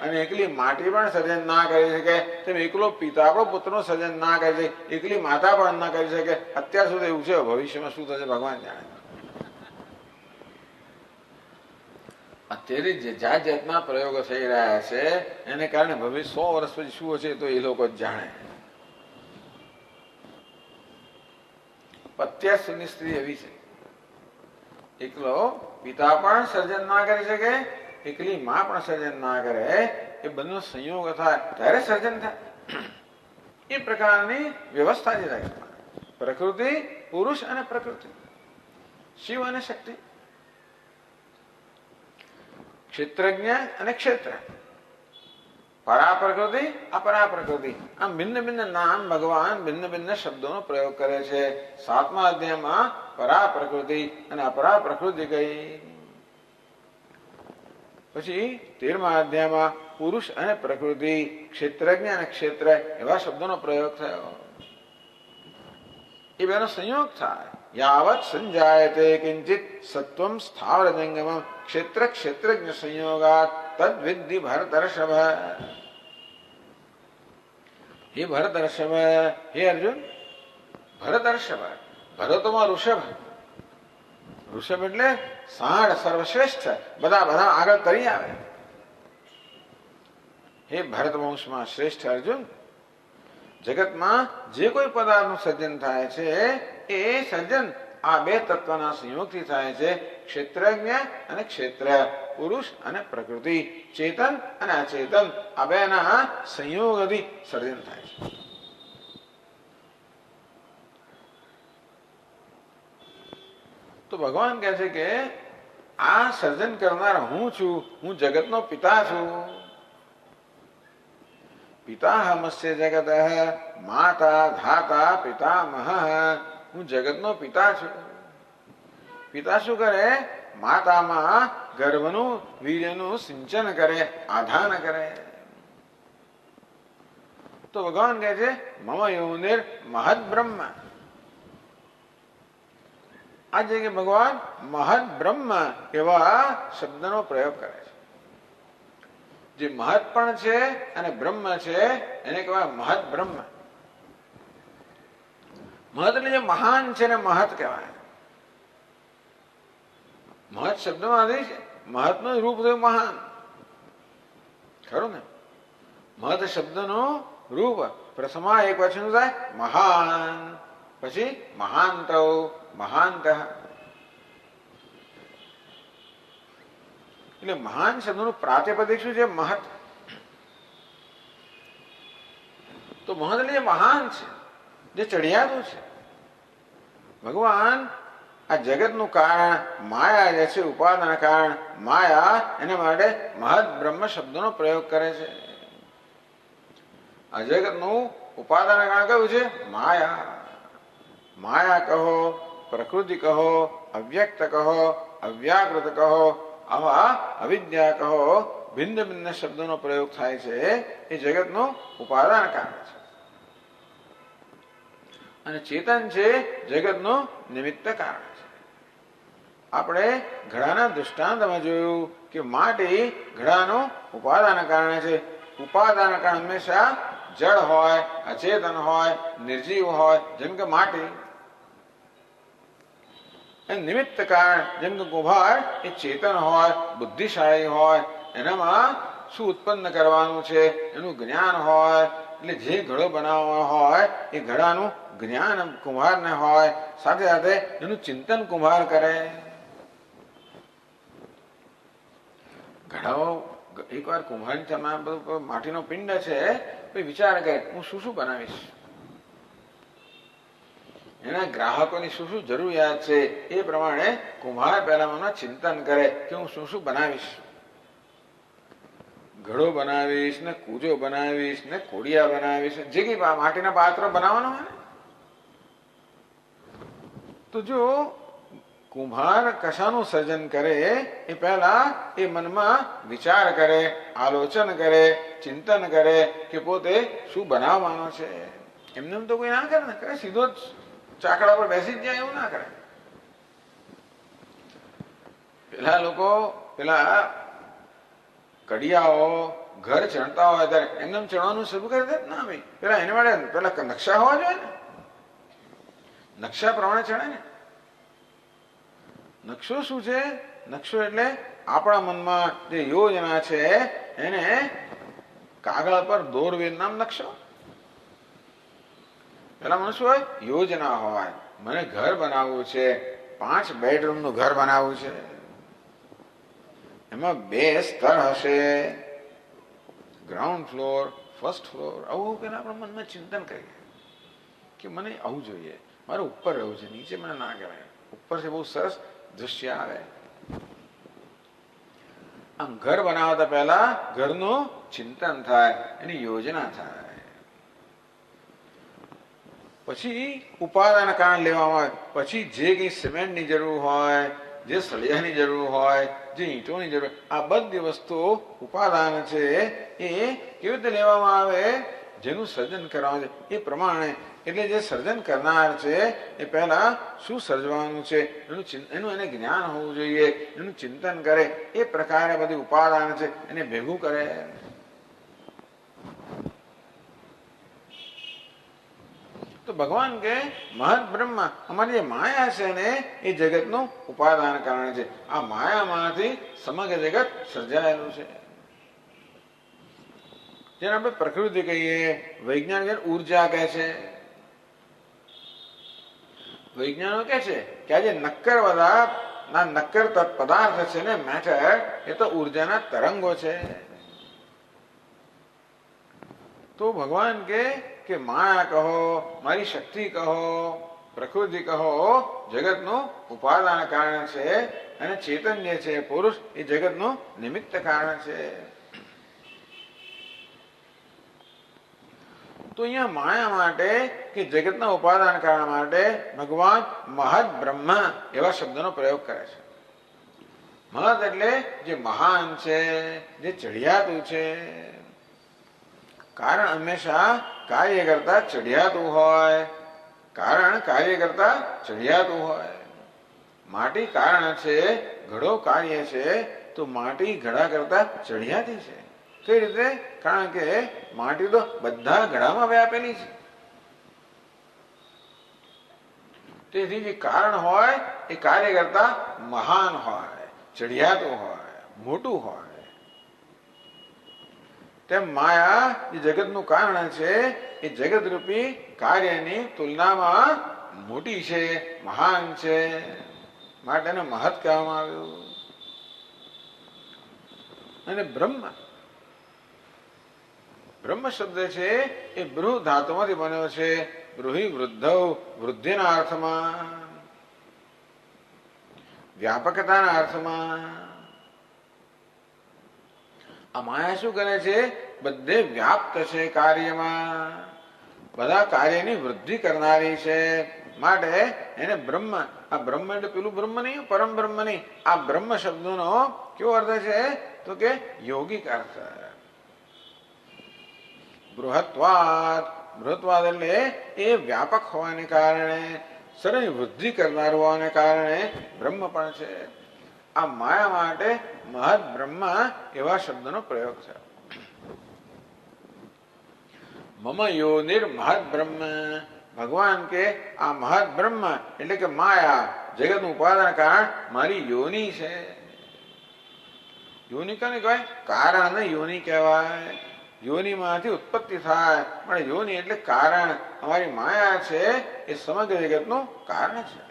અને એકલી માટી પણ સર્જન ના કરી શકે. તેમ એકલો પિતા પણ પુત્રનું સર્જન ના કરી શકે, એકલી માતા પણ ના કરી શકે. અત્યાર સુધી એવું છે, ભવિષ્યમાં શું થશે ભગવાન જાણે. અત્યારે જે જાત જાતના પ્રયોગો થઈ રહ્યા છે એને કારણે ભવિષ્ય 100 વર્ષ પછી શું હશે તો એ લોકો જ જાણે. અત્યાર સુધી સ્ત્રી એવી છે, એકલો પિતા પણ સર્જન ના કરી શકે, એકલી માં પણ સર્જન ના કરે. એ બંને સંયોગ થાય ત્યારે સર્જન થાય. એ પ્રકારની વ્યવસ્થા છે જગતમાં. પ્રકૃતિ, પુરુષ અને પ્રકૃતિ, શિવ અને શક્તિ, ક્ષેત્રજ્ઞ અને ક્ષેત્ર, પરા પ્રકૃતિ, અપરા પ્રકૃતિ. આમ ભિન્ન ભિન્ન નામ ભગવાન ભિન્ન ભિન્ન શબ્દોનો પ્રયોગ કરે છે. 7મા અધ્યાયમાં પરા પ્રકૃતિ અને અપરા પ્રકૃતિ કહી. પછી 13મા અધ્યાયમાં પુરુષ અને પ્રકૃતિ, ક્ષેત્રજ્ઞ અને ક્ષેત્ર એવા શબ્દોનો પ્રયોગ થયો. એ બેનો સંયોગ થાય. યાવત સંજાયતે કિંચિત સત્વમ સ્થાવર જંગમમ ક્ષેત્ર ક્ષેત્રજ્ઞ સંયોગાત તદ વિદ્ધિ ભરતર્ષભ. હે ભરતર્ષભ, હે અર્જુન, ભરતર્ષભ, ભરતોમાં ઋષભ. ઋષભ એટલે સાઢ, સર્વશ્રેષ્ઠ, બધા આગળ તરી આવે. હે ભરત વંશમાં શ્રેષ્ઠ અર્જુન, જગતમાં જે કોઈ પદાર્થનું સર્જન થાય છે એ સર્જન આ બે તત્વના સંયોગથી થાય છે. ક્ષેત્રજ્ઞ અને ક્ષેત્ર, પુરુષ અને પ્રકૃતિ, ચેતન અને અચેતન આ બેના સંયોગથી સર્જન થાય છે. તો ભગવાન કહે છે કે આ સર્જન કરનાર હું છું, હું જગતનો પિતા છું. પિતાહમસ્ય જગત માતા ધાતા પિતામહ. હું જગતનો પિતા છું. પિતા શું કરે? માતામાં ગર્ભનું વીર્યનું સિંચન કરે, આધાન કરે. તો ભગવાન કહે છે મમ યોનિર મહદ બ્રહ્મ. આ જગ્યાએ ભગવાન મહદ બ્રહ્મ એવા શબ્દનો પ્રયોગ કરે છે. જે મહત પણ છે અને બ્રહ્મ છે એને કહેવાય મહદ બ્રહ્મ. મહત એટલે જે મહાન છે ને મહત કહેવાય. મહત શબ્દમાંથી છે, મહતનું રૂપ થયું મહાન, ખરું ને? મહત શબ્દનું રૂપ પ્રથમા એક વચન થાય મહાન, પછી મહાંત, મહાંત. એટલે મહાન શબ્દનું પ્રાતિપદિક શું છે? મહત. તો મહત એટલે જે મહાન છે, જે ચડિયાતું છે. ભગવાન આ જગતનું કારણ માયા જે છે, ઉપાદાન કારણ માયા, એના માટે મહદ બ્રહ્મ શબ્દનો પ્રયોગ કરે છે. આ જગતનું ઉપાદાન કારણ કયું છે? માયા. માયા કહો, પ્રકૃતિ કહો, અવ્યક્ત કહો, અવ્યાકૃત કહો, આવા અવિદ્યા કહો, ભિન્ન ભિન્ન શબ્દોનો પ્રયોગ થાય છે. એ જગતનું ઉપાદાન કારણ છે. અને ચેતન છે જગતનું નિમિત્ત કારણ છે. આપણે ઘડાના દૃષ્ટાંતમાં જોયું કે માટી ઘડાનું ઉપાદાન કારણ છે. ઉપાદાન કારણ હંમેશા જળ હોય, અચેતન હોય, નિર્જીવ હોય, જેમ કે માટી. અને નિમિત્ત કારણ જેમ કે કુંભાર એ ચેતન હોય, બુદ્ધિશાળી હોય, એનામાં શું ઉત્પન્ન કરવાનું છે એનું જ્ઞાન હોય, એટલે જે ઘડો બનાવવાનો હોય એ ઘડાનું જ્ઞાન કુંભારને હોય, સાથે સાથે એનું ચિંતન કુંભાર કરે. ઘડાઓ એકવાર કુંભારની સામે બધું માટીનો પિંડ છે, પછી વિચાર કરે હું શું શું બનાવીશ, એના ગ્રાહકોની શું શું જરૂરિયાત છે એ પ્રમાણે કુંભાર પહેલા ચિંતન કરે કે હું શું શું બનાવીશ. ઘડો બનાવીશ ને કૂજો બનાવીશ ને કોડિયા બનાવીશ, જે કઈ માટીના પાત્રો બનાવવાનો હોય ને. તો જો કુંભાર કશાનું સર્જન કરે એ પહેલા એ મનમાં વિચાર કરે, આલોચન કરે, ચિંતન કરે કે પોતે શું બનાવવાનો છે. એમને તો કોઈ ના કરે ને, કરે સીધો જ ચાકડા પર બેસી જ જાય એવું ના કરે. પેલા લોકો પેલા કડિયાઓ ઘર ચણતા હોય ત્યારે એમને ચણવાનું શરૂ કરી દે ના ભાઈ, પેલા એને માટે પેલા નકશા હોવા જોઈએ ને, નકશા પ્રમાણે ચણે ને. નકશો શું છે? નકશો એટલે આપણા મનમાં જે યોજના છે એને કાગળ પર દોરવી નામ નકશો. પેલા મને શું હોય? યોજના હોય. મને ઘર બનાવવું છે, 5 બેડરૂમનું ઘર બનાવવું છે, એમાં 2 સ્તર હશે, ગ્રાઉન્ડ ફ્લોર, ફર્સ્ટ ફ્લોર. આવું પેલા આપણા મનમાં ચિંતન કરીએ કે મને આવું જોઈએ, મારે ઉપર રહેવું છે, નીચે મને ના કહેવાય, ઉપર છે બહુ સરસ દૃશ્ય આવે. આમ ઘર બનાવતા પહેલા ઘરનું ચિંતન થાય, એની યોજના થાય. પછી ઉપાદાન કારણ લેવામાં આવે, પછી જે કઈ સિમેન્ટની જરૂર હોય, જે સળિયાની જરૂર હોય, જે ઈંટોની જરૂર, આ બધી વસ્તુઓ ઉપાદાન છે એ કેવી રીતે લેવામાં આવે? જેનું સર્જન કરવાનું છે એ પ્રમાણે. એટલે જે સર્જન કરનાર છે એ પહેલા શું સર્જવાનું છે એનું એને જ્ઞાન હોવું જોઈએ, એનું ચિંતન કરે, એ પ્રકારે બધી ઉપાદાન છે એને ભેગું કરે. તો ભગવાન કે મહદ બ્રહ્મ, અમારી જે માયા છે ને એ જગતનું ઉપાદાન કારણ છે. આ માયામાંથી સમગ્ર જગત સર્જાયેલું છે. જેને આપણે પ્રકૃતિ કહીએ, વૈજ્ઞાનિક ઉર્જા કહે છે. વૈજ્ઞાનિકો કહે છે કે આ જે નક્કર બધા નક્કર પદાર્થ છે ને, મેટર, એ તો ઉર્જાના તરંગો છે. તો ભગવાન કે માયા કહો, મારી શક્તિ કહો, પ્રકૃતિ કહો, જગતનું ઉપાદાન કારણ છે, અને ચેતન જે છે પુરુષ એ જગતનું નિમિત્ત કારણ છે. તો અહીંયા માયા માટે કે જગતના ઉપાદાન કારણ માટે ભગવાન મહદ બ્રહ્મ એવા શબ્દનો પ્રયોગ કરે છે. મહદ એટલે જે મહાન છે, જે ચઢિયાતું છે. કારણ હંમેશા કાર્ય કરતા ચઢિયાતું હોય, કારણ કાર્ય કરતા ચઢિયાતું હોય. માટી કારણ છે, ઘડો કાર્ય છે, તો માટી ઘડા કરતા ચઢિયાતી છે. કઈ રીતે? કારણ કે માટી તો બધા ઘડામાં વ્યાપેલી છે. તેથી જે કારણ હોય એ કાર્ય કરતા મહાન હોય, ચઢિયાતું હોય, મોટું હોય. તેમ માયા જે જગતનું કારણ છે એ જગતરૂપી કાર્યની તુલનામાં મોટી છે, મહાન છે, માટે એને મહત કહેવામાં આવ્યું. અને બ્રહ્મ શબ્દ છે એ બૃહ ધાતુમાંથી બન્યો છે. બૃહી વૃદ્ધૌ, વૃદ્ધિના અર્થમાં, વ્યાપકતાના અર્થમાં. આ માયા શું કરે છે? બધે વ્યાપ્ત છે કાર્યમાં, બધા કાર્યની વૃદ્ધિ કરનારી છે. માટે એને બ્રહ્મ, આ બ્રહ્મ એટલે પેલું બ્રહ્મ નહીં, પરમ બ્રહ્મ નહીં. આ બ્રહ્મ શબ્દનો કેવો અર્થ છે? તો કે યોગિક અર્થ. બૃહત્વાદ, બૃહત્વાદ એટલે એ વ્યાપક હોવાને કારણે, સરની વૃદ્ધિ કરનાર હોવાને કારણે બ્રહ્મ પણ છે. આ માયા માટે મહદ બ્રહ્મ એવા શબ્દનો પ્રયોગ છે. મમ યોનિર મહદ બ્રહ્મ, ભગવાન કે આ મહદ બ્રહ્મ એટલે કે માયા જગતનું ઉપાદાન કારણ મારી યોની છે. યોની કોને કહેવાય? કારણ ને યોની કહેવાય. યોનીમાંથી ઉત્પત્તિ થાય, પણ યોની એટલે કારણ. અમારી માયા છે એ સમગ્ર જગતનું કારણ છે.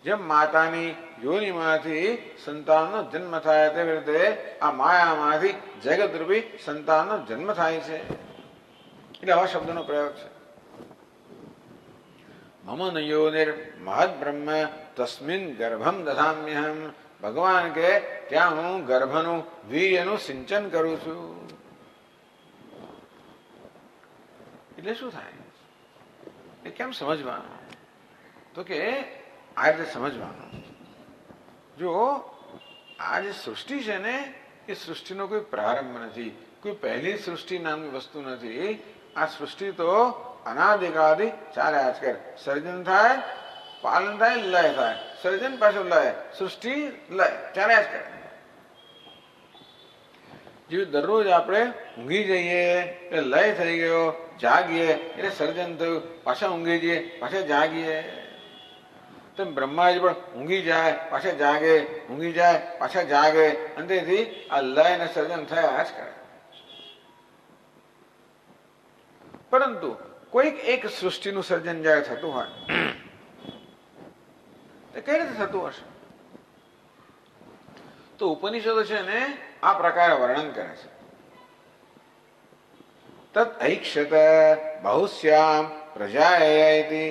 જેમ માતાની યોનીમાંથી સંતાનનો જન્મ થાય તેવી રીતે આ માયામાંથી જગત રૂપી સંતાનનો જન્મ થાય છે. એટલે આવા શબ્દનો પ્રયોગ છે. મમ ન યોનિર મહદ બ્રહ્મ તસ્મિન ગર્ભમ દધામ્યહમ. ભગવાન કે ત્યાં હું ગર્ભનું વીર્યનું સિંચન કરું છું. એટલે શું થાય? એ કેમ સમજવાનું? તો કે આ રીતે સમજવાનું. જો આ જે સૃષ્ટિ છે ને એ સૃષ્ટિનો કોઈ પ્રારંભ નથી, કોઈ પહેલી સૃષ્ટિ નામની વસ્તુ નથી. આ સૃષ્ટિ તો અનાદિકાળથી ચાલ્યા જ કરે. સર્જન થાય, પાલન થાય, લય થાય, સર્જન પાછું લય, સૃષ્ટિ લય ચાલ્યા જ કરે. જેવી દરરોજ આપણે ઊંઘી જઈએ એટલે લય થઈ ગયો, જાગીએ એટલે સર્જન થયું, પાછા ઊંઘી જઈએ પાછા જાગીએ. તો બ્રહ્માજી પણ ઊંઘી જાય પાછા જાગે, ઊંઘી જાય પાછા જાગે, અંતેથી આ લય અને સર્જન થયા જ કરે. પરંતુ કોઈક એક સૃષ્ટિનું સર્જન જ્યારે થતું હોય તો કઈ રીતે થતું હશે? તો ઉપનિષદો છે ને આ પ્રકારે વર્ણન કરે છે. તત ઐક્ષત બહુશ્યામ પ્રજાયતિ.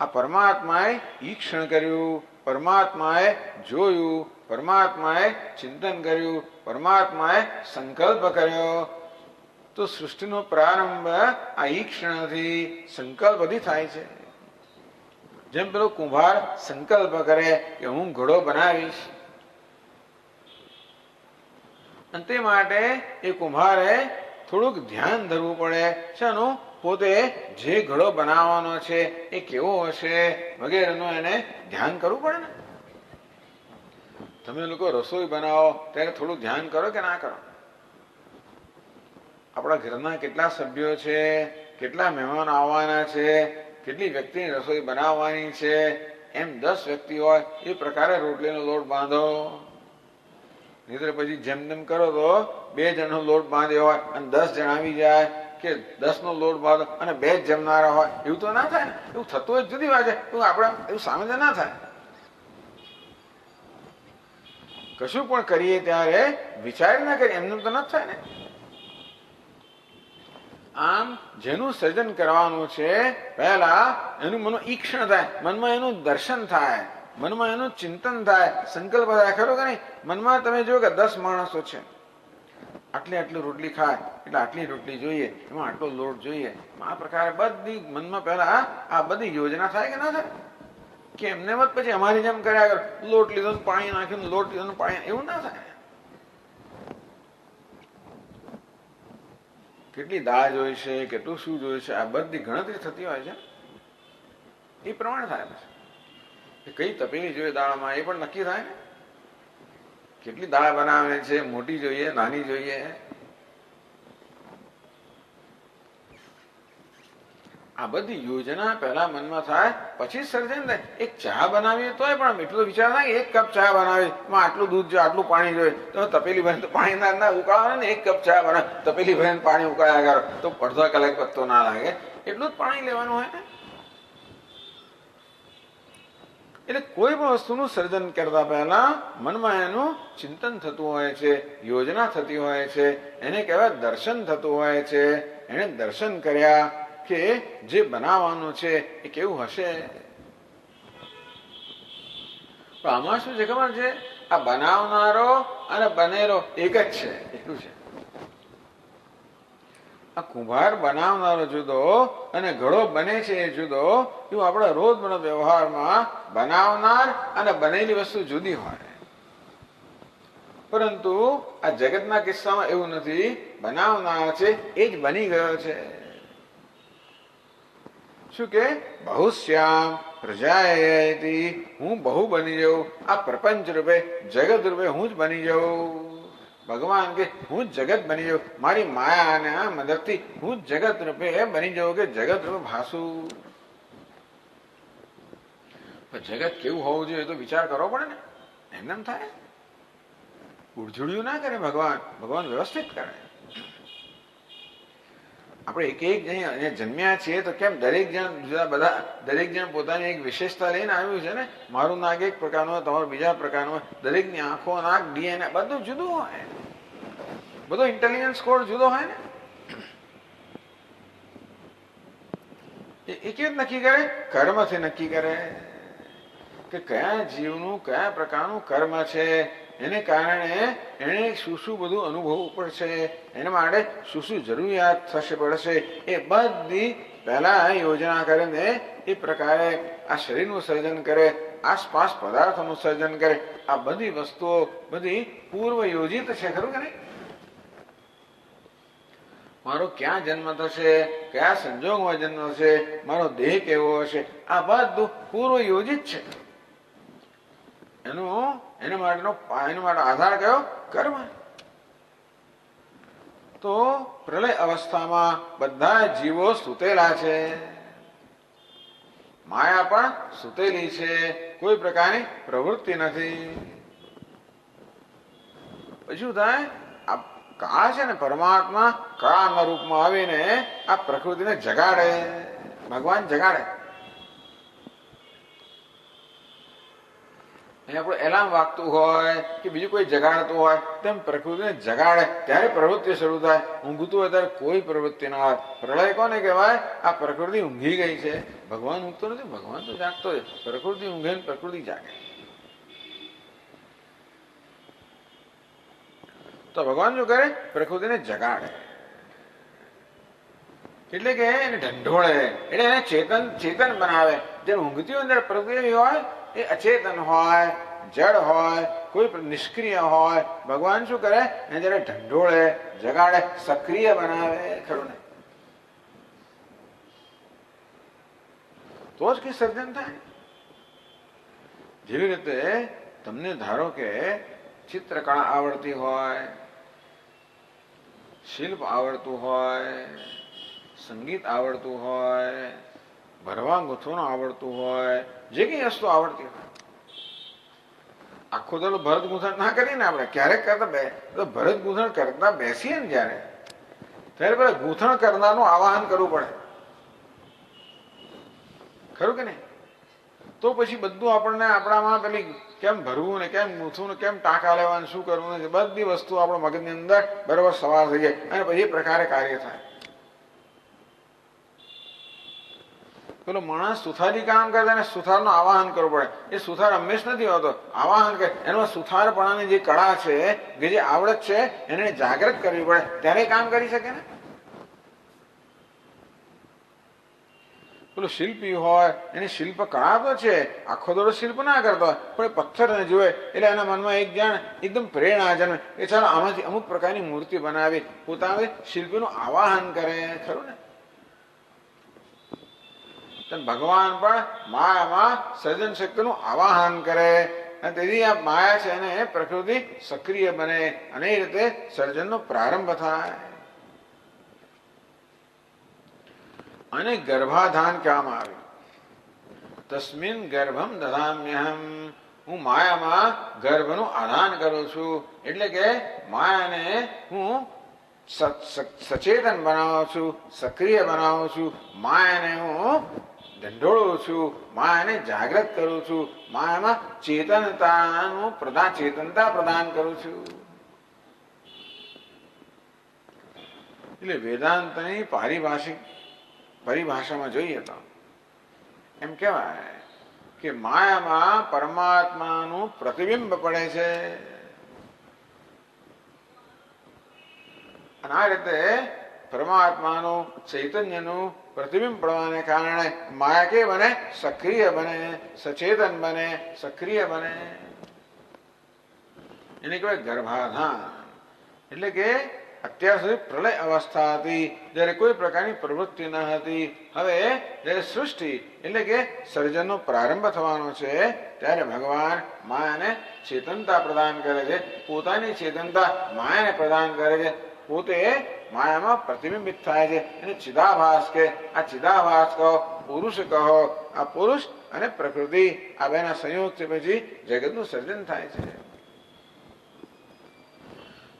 આ પરમાત્માએ ઈક્ષણ કર્યું, પરમાત્માએ જોયું, પરમાત્માએ ચિંતન કર્યું, પરમાત્માએ સંકલ્પ કર્યો. તો સૃષ્ટિનો પ્રારંભ આ ઈક્ષણથી, સંકલ્પથી થાય છે. જેમ પેલો કુંભાર સંકલ્પ કરે કે હું ઘડો બનાવીશ, અને તે માટે એ કુંભારે થોડુંક ધ્યાન ધરવું પડે. શાનું? પોતે જે ઘડો બનાવવાનો છે એ કેવો હશે વગેરેનું એને ધ્યાન કરવું પડે ને. તમે લોકો રસોઈ બનાવો ત્યારે થોડું ધ્યાન કરો કે ના કરો? આપણા ઘરના કેટલા સભ્યો છે, કેટલા મહેમાનો આવવાના છે, કેટલી વ્યક્તિની રસોઈ બનાવવાની છે, એમ 10 વ્યક્તિ હોય એ પ્રકારે રોટલીનો લોટ બાંધો. નહીતર પછી જેમ તેમ કરો તો 2 જણનો લોટ બાંધ્યો હોય અને 10 જણ આવી જાય કે 10 નો લોટ બાંધો અને 2 જ જમનારા હોય, એવું તો ના થાય ને. એવું થતું હોય જુદી વાત છે, એવું આપણે એવું સામે ના થાય. કશું પણ કરીએ ત્યારે વિચાર ના કરીએ, એમને તો ન થાય ને. આમ જેનું સર્જન કરવાનું છે પહેલા એનું મનો ઈક્ષણ થાય, મનમાં એનું દર્શન થાય, મનમાં એનું ચિંતન થાય, સંકલ્પ થાય. ખરો કે નહીં? મનમાં તમે જો કે 10 માણસો છે, આટલી આટલી રોટલી ખાય એટલે આટલી રોટલી જોઈએ, એમાં આટલો લોટ જોઈએ. આ પ્રકારે બધી મનમાં પહેલા આ બધી યોજના થાય કે ના થાય? કે એમને મત પછી અમારી જેમ કર્યા કર, લોટ લીધો પાણી નાખ્યું, લોટ લીધો પાણી, એવું ના થાય. કેટલી દાળ જોઈ છે, કેટલું શું જોઈ છે, આ બધી ગણતરી થતી હોય છે. એ પ્રમાણે થાય છે. કઈ તપેલી જોઈએ દાળમાં એ પણ નક્કી થાય ને. કેટલી દાળ બનાવે છે, મોટી જોઈએ, નાની જોઈએ. આ બધી યોજના પહેલા મનમાં થાય, પછી સર્જન થાય. એક ચા બનાવીએ તોય પણ એટલો વિચાર થાય કે 1 કપ ચા બનાવી, એમાં આટલું દૂધ જોઈએ, આટલું પાણી જોઈએ. તમે તપેલી ભરીને તો પાણી ના ઉકાળો ને. 1 કપ ચા બનાવે, તપેલી ભરીને પાણી ઉકાળ્યા કરો તો અડધો કલાક પત્તો ના લાગે. એટલું જ પાણી લેવાનું હોય ને. એટલે કોઈ પણ વસ્તુનું સર્જન કરતા પહેલા મનમાં એનું ચિંતન થતું હોય છે, યોજના થતી હોય છે, એને કહેવાય દર્શન થતું હોય છે. એને દર્શન કર્યા કે જે બનાવવાનું છે એ કેવું હશે. પણ આમાં શું છે ખબર છે? આ બનાવનારો અને બનેલો એક જ છે, એટલું છે. આ કુંભાર બનાવનારો જુદો અને ઘડો બને છે એ જુદો. એવું આપણા રોજબરોજ વ્યવહારમાં બનાવનાર અને બનેલી વસ્તુ જુદી હોય. પરંતુ આ જગતના કિસ્સામાં એવું નથી. બનાવનાર છે એ જ બની ગયો છે. શું કે? બહુશ્યામ પ્રજાયતિ. હું બહુ બની જાઉં, આ પ્રપંચ રૂપે જગત રૂપે હું જ બની જાઉં. ભગવાન કે હું જ જગત બની જાઉં, મારી માયાના મદદથી હું જ જગત રૂપે બની જાઉં, કે જગત રૂપે ભાસું. જગત કેવું હોવું જોઈએ તો વિચાર કરવો પડે ને. એમ થાય? ઉડઝુડિયું ના કરે ભગવાન. ભગવાન વ્યવસ્થિત કરે. આપણે એક એક અહીંયા જન્મ્યા છીએ તો કેમ દરેક જણ જુદા, બધા દરેક જણ પોતાની એક વિશેષતા લઈને આવ્યું છે ને. મારું નાક એક પ્રકારનું હોય, તમારું બીજા પ્રકારનું હોય. દરેકની આંખો, નાક, ડીએનએ બધું જુદું હોય. બધો ઇન્ટેલિજન્સ કોડ જુદો હોય ને. એ કેવી નક્કી કરે? કર્મથી નક્કી કરે કે કયા જીવનું કયા પ્રકારનું કર્મ છે, એને કારણે એને શું શું બધું અનુભવવું પડશે, એના માટે શું શું જરૂરિયાત થશે પડશે, એ બધી પહેલા યોજના કરીને એ પ્રકારે આ શરીરનું સર્જન કરે, આસપાસ પદાર્થોનું સર્જન કરે. આ બધી વસ્તુઓ બધી પૂર્વ યોજિત છે, ખરું કે નહીં? મારો ક્યાં જન્મ થશે, કયા સંજોગમાં જન્મ થશે, મારો દેહ કેવો હશે, આ બધું પૂર્વ યોજિત છે. એના માટે આધાર કયો? કર્મ. તો પ્રલય અવસ્થામાં બધા જીવો સૂતેલા છે, માયા પણ સૂતેલી છે, કોઈ પ્રકારની પ્રવૃત્તિ નથી. પછી શું થાય? આ કાળ છે ને, પરમાત્મા કાળના રૂપમાં આવીને આ પ્રકૃતિને જગાડે. ભગવાન જગાડે. આપણું એલાર્મ વાગતું હોય કે બીજું કોઈ જગાડતું હોય તેમ પ્રકૃતિને જગાડે, ત્યારે પ્રવૃત્તિ શરૂ થાય. ઊંઘતું હોય ત્યારે કોઈ પ્રવૃત્તિ ના હોય. પ્રલય કોને કહેવાય? આ પ્રકૃતિ ઊંઘી ગઈ છે. ભગવાન ઊંઘતો નથી, ભગવાન તો જાગતો છે. પ્રકૃતિ ઊંઘે ને પ્રકૃતિ જાગે. તો ભગવાન શું કરે? પ્રકૃતિને જગાડે. એટલે કે એને ઢંઢોળે, એટલે એને ચેતન બનાવે. જેમ ઊંઘતી હોય પ્રકૃતિ હોય એ અચેતન હોય, જડ હોય, કોઈ નિષ્ક્રિય હોય. ભગવાન શું કરે? એને જયારે ઢંઢોળે, જગાડે, સક્રિય બનાવે. ખરું ને? તો જ કઈ સર્જન થાય. જેવી રીતે તમને ધારો કે ચિત્રકળા આવડતી હોય, શિલ્પ આવડતું હોય, સંગીત આવડતું હોય, ભરવા ગૂંથવાનું આવડતું હોય, જે કઈ વસ્તુ આવડતી હોય. આખો તો ભરત ગૂંથણ ના કરીએ ને આપણે. ક્યારેક કરતા ભરત ગૂંથણ કરતા બેસીએ ને જયારે, ત્યારે પેલા ગૂંથણ કરનારનું આવાહન કરવું પડે. ખરું કે નહીં? તો પછી બધું આપણને આપણામાં પેલી કેમ ભરવું ને કેમ ગૂંથવું ને કેમ ટાંકા લેવાનું, શું કરવું ને બધી વસ્તુ આપણા મગજની અંદર બરોબર સવાર થઈ જાય અને પછી એ પ્રકારે કાર્ય થાય. પેલો માણસ સુથારી કામ કરે એને સુથારનું આવાહન કરવું પડે. એ સુથાર હંમેશ નથી હોતો, આવાહન કરે. એમાં સુથારપણાની જે કળા છે, કે જે આવડત છે, એને જાગૃત કરવી પડે, ત્યારે કામ કરી શકે ને. પેલો શિલ્પી હોય એની શિલ્પ કળા તો છે, આખો દોડો શિલ્પ ના કરતો હોય, પણ એ પથ્થરને જોવે એટલે એના મનમાં એક જાણ એકદમ પ્રેરણા જન્મે કે ચાલો આમાંથી અમુક પ્રકારની મૂર્તિ બનાવી, પોતાને શિલ્પીનું આવાહન કરે. ખરું ને? ભગવાન પણ માયામાં સર્જન શક્તિનું આવાહન કરે, અને તેથી આ માયા છે એને પ્રકૃતિ સક્રિય બને અને એ રીતે સર્જનનો પ્રારંભ થાય. અને ગર્ભાધાન કહેવામાં આવ્યું. તસ્મિન ગર્ભમ દધામ્યહમ. હું માયામાં ગર્ભનું આધાન કરું છું. એટલે કે માયાને હું સચેતન બનાવું છું, સક્રિય બનાવું છું. માયાને હું ઢંઢોળું છું, માયાને જાગૃત કરું છું, માયામાં ચેતનતા પ્રદાન કરું છું. એટલે વેદાંતની પરિભાષામાં જોઈએ તો એમ કહેવાય કે માયામાં પરમાત્માનું પ્રતિબિંબ પડે છે. અને આ રીતે પરમાત્માનું ચૈતન્યનું પ્રતિબિંબ પડવાને કારણે માયા કે બને? સક્રિય બને, સચેતન બને, સક્રિય બને. એને કહેવાય ગર્ભાધાન. એટલે કે અત્યાર સુધી પ્રલય અવસ્થા હતી, જ્યારે કોઈ પ્રકારની પ્રવૃત્તિ ન હતી. હવે જ્યારે સૃષ્ટિ એટલે કે સર્જનનો પ્રારંભ થવાનો છે ત્યારે ભગવાન માયાને ચેતનતા પ્રદાન કરે છે. પોતાની ચેતનતા માયાને પ્રદાન કરે છે. પોતે માયામાં પ્રતિબિંબિત થાય છે. એને ચિદાભાસ કે આ ચિદાભાસ કહો, પુરુષ કહો. આ પુરુષ અને પ્રકૃતિ આ બેના સંયોગથી પછી જગતનું સર્જન થાય છે.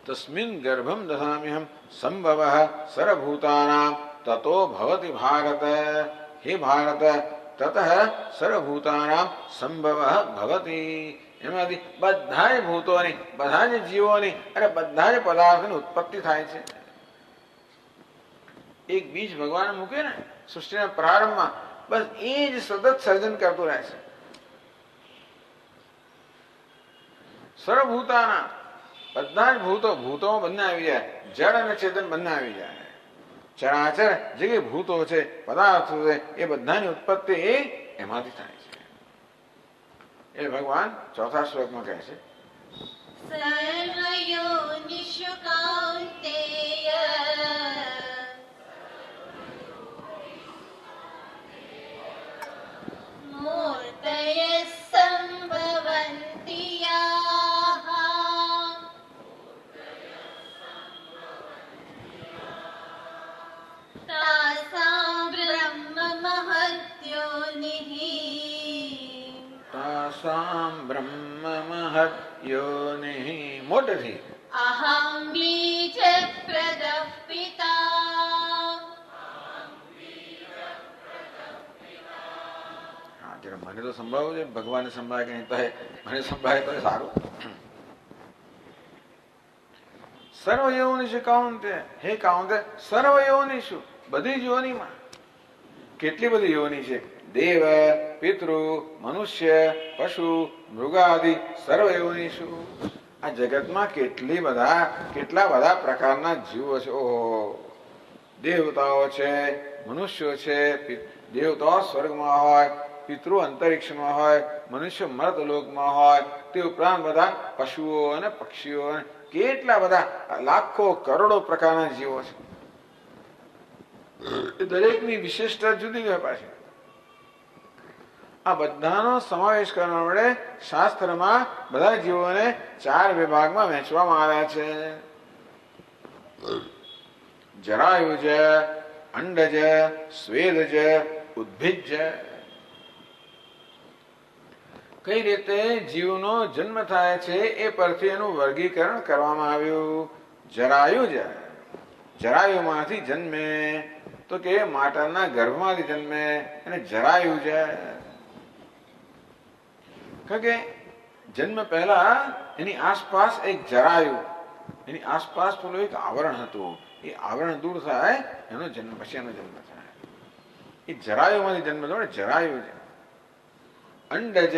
તસ્મિન ગર્ભમ દધામ્યહમ સંભવઃ સર્વભૂતાનાં તતો ભવતિ ભારત. હે ભારત, તતઃ સર્વભૂતાનાં સંભવઃ ભવતિ. એમાંથી બધા જ ભૂતોની, બધા જ જીવોની અને બધા જ પદાર્થોની ઉત્પત્તિ થાય છે. એક બીજ ભગવાન મૂકે ને સૃષ્ટિના પ્રારંભમાં, બસ એ જ સતત સર્જન કરતું રહે છે. સર્વભૂતાના બધા જ ભૂતોમાં બંને આવી જાય, જળ અને ચેતન બંને આવી જાય. ચરાચર જે કઈ ભૂતો છે, પદાર્થો છે, એ બધાની ઉત્પત્તિ એમાંથી થાય છે. એ ભગવાન ચોથા શ્લોકમાં કહે છે, સર્વયોનિષુ કૌન્તેય મૂર્તયઃ સંભવન્તિ યાઃ તાસાં બ્રહ્મ મહદ્યોનિઃ. તાસામ બ્રહ્મ મહત યોનિઃ. મોટેથી અહં બીજ પ્રદઃ પિતા. હા, જરા મને તો સંભળાવું છે. ભગવાનને સંભળાય કે નહીં તો મને સંભળાય તો સારું. સર્વયોનિષુ કાઉન્તે. હે કાઉન્તે, સર્વયોનિષુ બધી જ યોનિમાં. કેટલી બધી યોનિ છે. દેવ, પિતૃ, મનુષ્ય, પશુ, મૃગાદિ સર્વયોનિષુ. આ જગતમાં કેટલા બધા પ્રકારના જીવો છે. ઓહો, દેવતાઓ છે, મનુષ્યો છે. દેવતાઓ સ્વર્ગમાં હોય, પિતૃ અંતરિક્ષમાં હોય, મનુષ્ય મર્તલોકમાં હોય. તે ઉપરાંત બધા પશુઓ અને પક્ષીઓ, કેટલા બધા લાખો કરોડો પ્રકારના જીવો છે. એ દરેકની વિશેષતા જુદી હોય પાછી. આ બધાનો સમાવેશ કરવા માટે શાસ્ત્રમાં બધા જીવોને 4 વિભાગમાં વહેંચવામાં આવ્યા છે. જરાયુજ, અંડજ, સ્વેદજ, ઉદ્ભિજ. કઈ રીતે જીવનો જન્મ થાય છે એ પરથી એનું વર્ગીકરણ કરવામાં આવ્યું. જરાયુજ, જરાયુમાંથી જન્મે તો કે માતાના ગર્ભમાંથી જન્મે અને જરાયુજ. કારણ કે જન્મ પહેલા એની આસપાસ એક જરાયુ, એની આસપાસ પેલું એક આવરણ હતું. એ આવરણ દૂર થાય એનો જન્મ, પછી એનો જન્મ થાય. એ જરાયુમાંથી જન્મ થયો, જરાયુ છે. અંડજ,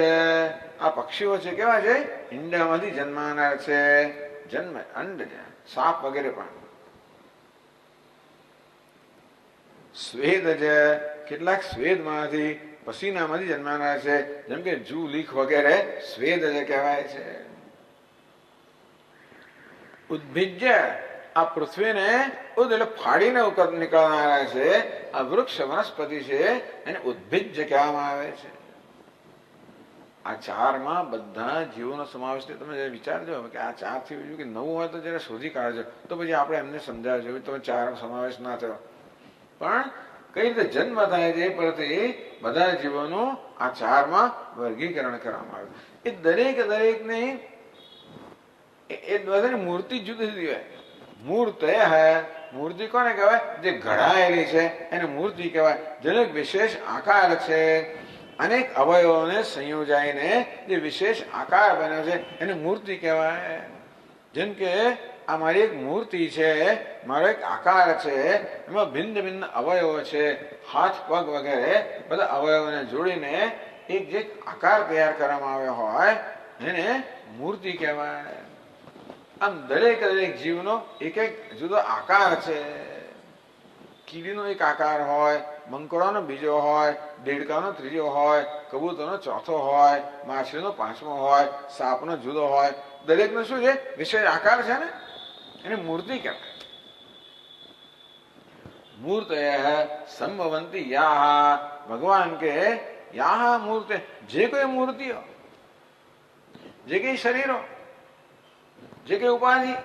આ પક્ષીઓ છે, કેવા છે? ઈંડામાંથી જન્માનાર છે. જન્મ અંડજ, સાપ વગેરે પણ. સ્વેદજ, કેટલાક સ્વેદમાંથી પસીનામાંથી જન્માનાર છે. જેમ કે જૂ, લીખ વગેરે સ્વેદજ કહેવાય છે. ઉદ્ભિજ, આ પૃથ્વીને એટલે ફાડીને નીકળનારા છે. આ વૃક્ષ વનસ્પતિ છે, એને ઉદ્ભિજ કહેવામાં આવે છે. આ 4માં બધા જીવોનો સમાવેશ છે. તમે વિચારજો કે આ 4 થી બીજું કે 9 હોય તો જરા શોધી કાઢજો, તો પછી આપણે એમને સમજાવજો તમે 4 સમાવેશ ના થયો. પણ કઈ રીતે જન્મ થાય છે એ પરથી બધા જીવોનું આ 4માં વર્ગીકરણ કરવામાં આવ્યું. એ દરેકની એ બધાની મૂર્તિ જુદી જુદી હોય. મૂર્ત મૂર્તિ કોને કહેવાય? જે ઘડાયેલી છે એને મૂર્તિ કહેવાય. જેનો એક વિશેષ આકાર છે, અનેક અવયવોને સંયોજાઈને જે વિશેષ આકાર બન્યો છે એને મૂર્તિ કહેવાય. જેમ કે આ મારી એક મૂર્તિ છે, મારો એક આકાર છે, એમાં ભિન્ન ભિન્ન અવયવો છે, હાથ પગ વગેરે બધા અવયવોને જોડીને એક જે આકાર તૈયાર કરવામાં આવ્યો હોય એને મૂર્તિ કહેવાય. આમ દરેક જીવનો એક જુદો આકાર છે. કીડીનો એક આકાર હોય, મંકોડાનો બીજો હોય, દેડકાનો ત્રીજો હોય, કબૂતરનો ચોથો હોય, માછલીનો 5મો હોય, સાપનો જુદો હોય. દરેકનો શું છે? વિશેષ આકાર છે ને, એને મૂર્તિ કહેવાય. મૂર્તય સંભવંતી યાહ, ભગવાન કે યાહ મૂર્તે, જે કોઈ મૂર્તિઓ, જે કઈ શરીરો, જે કઈ ઉપાધિ,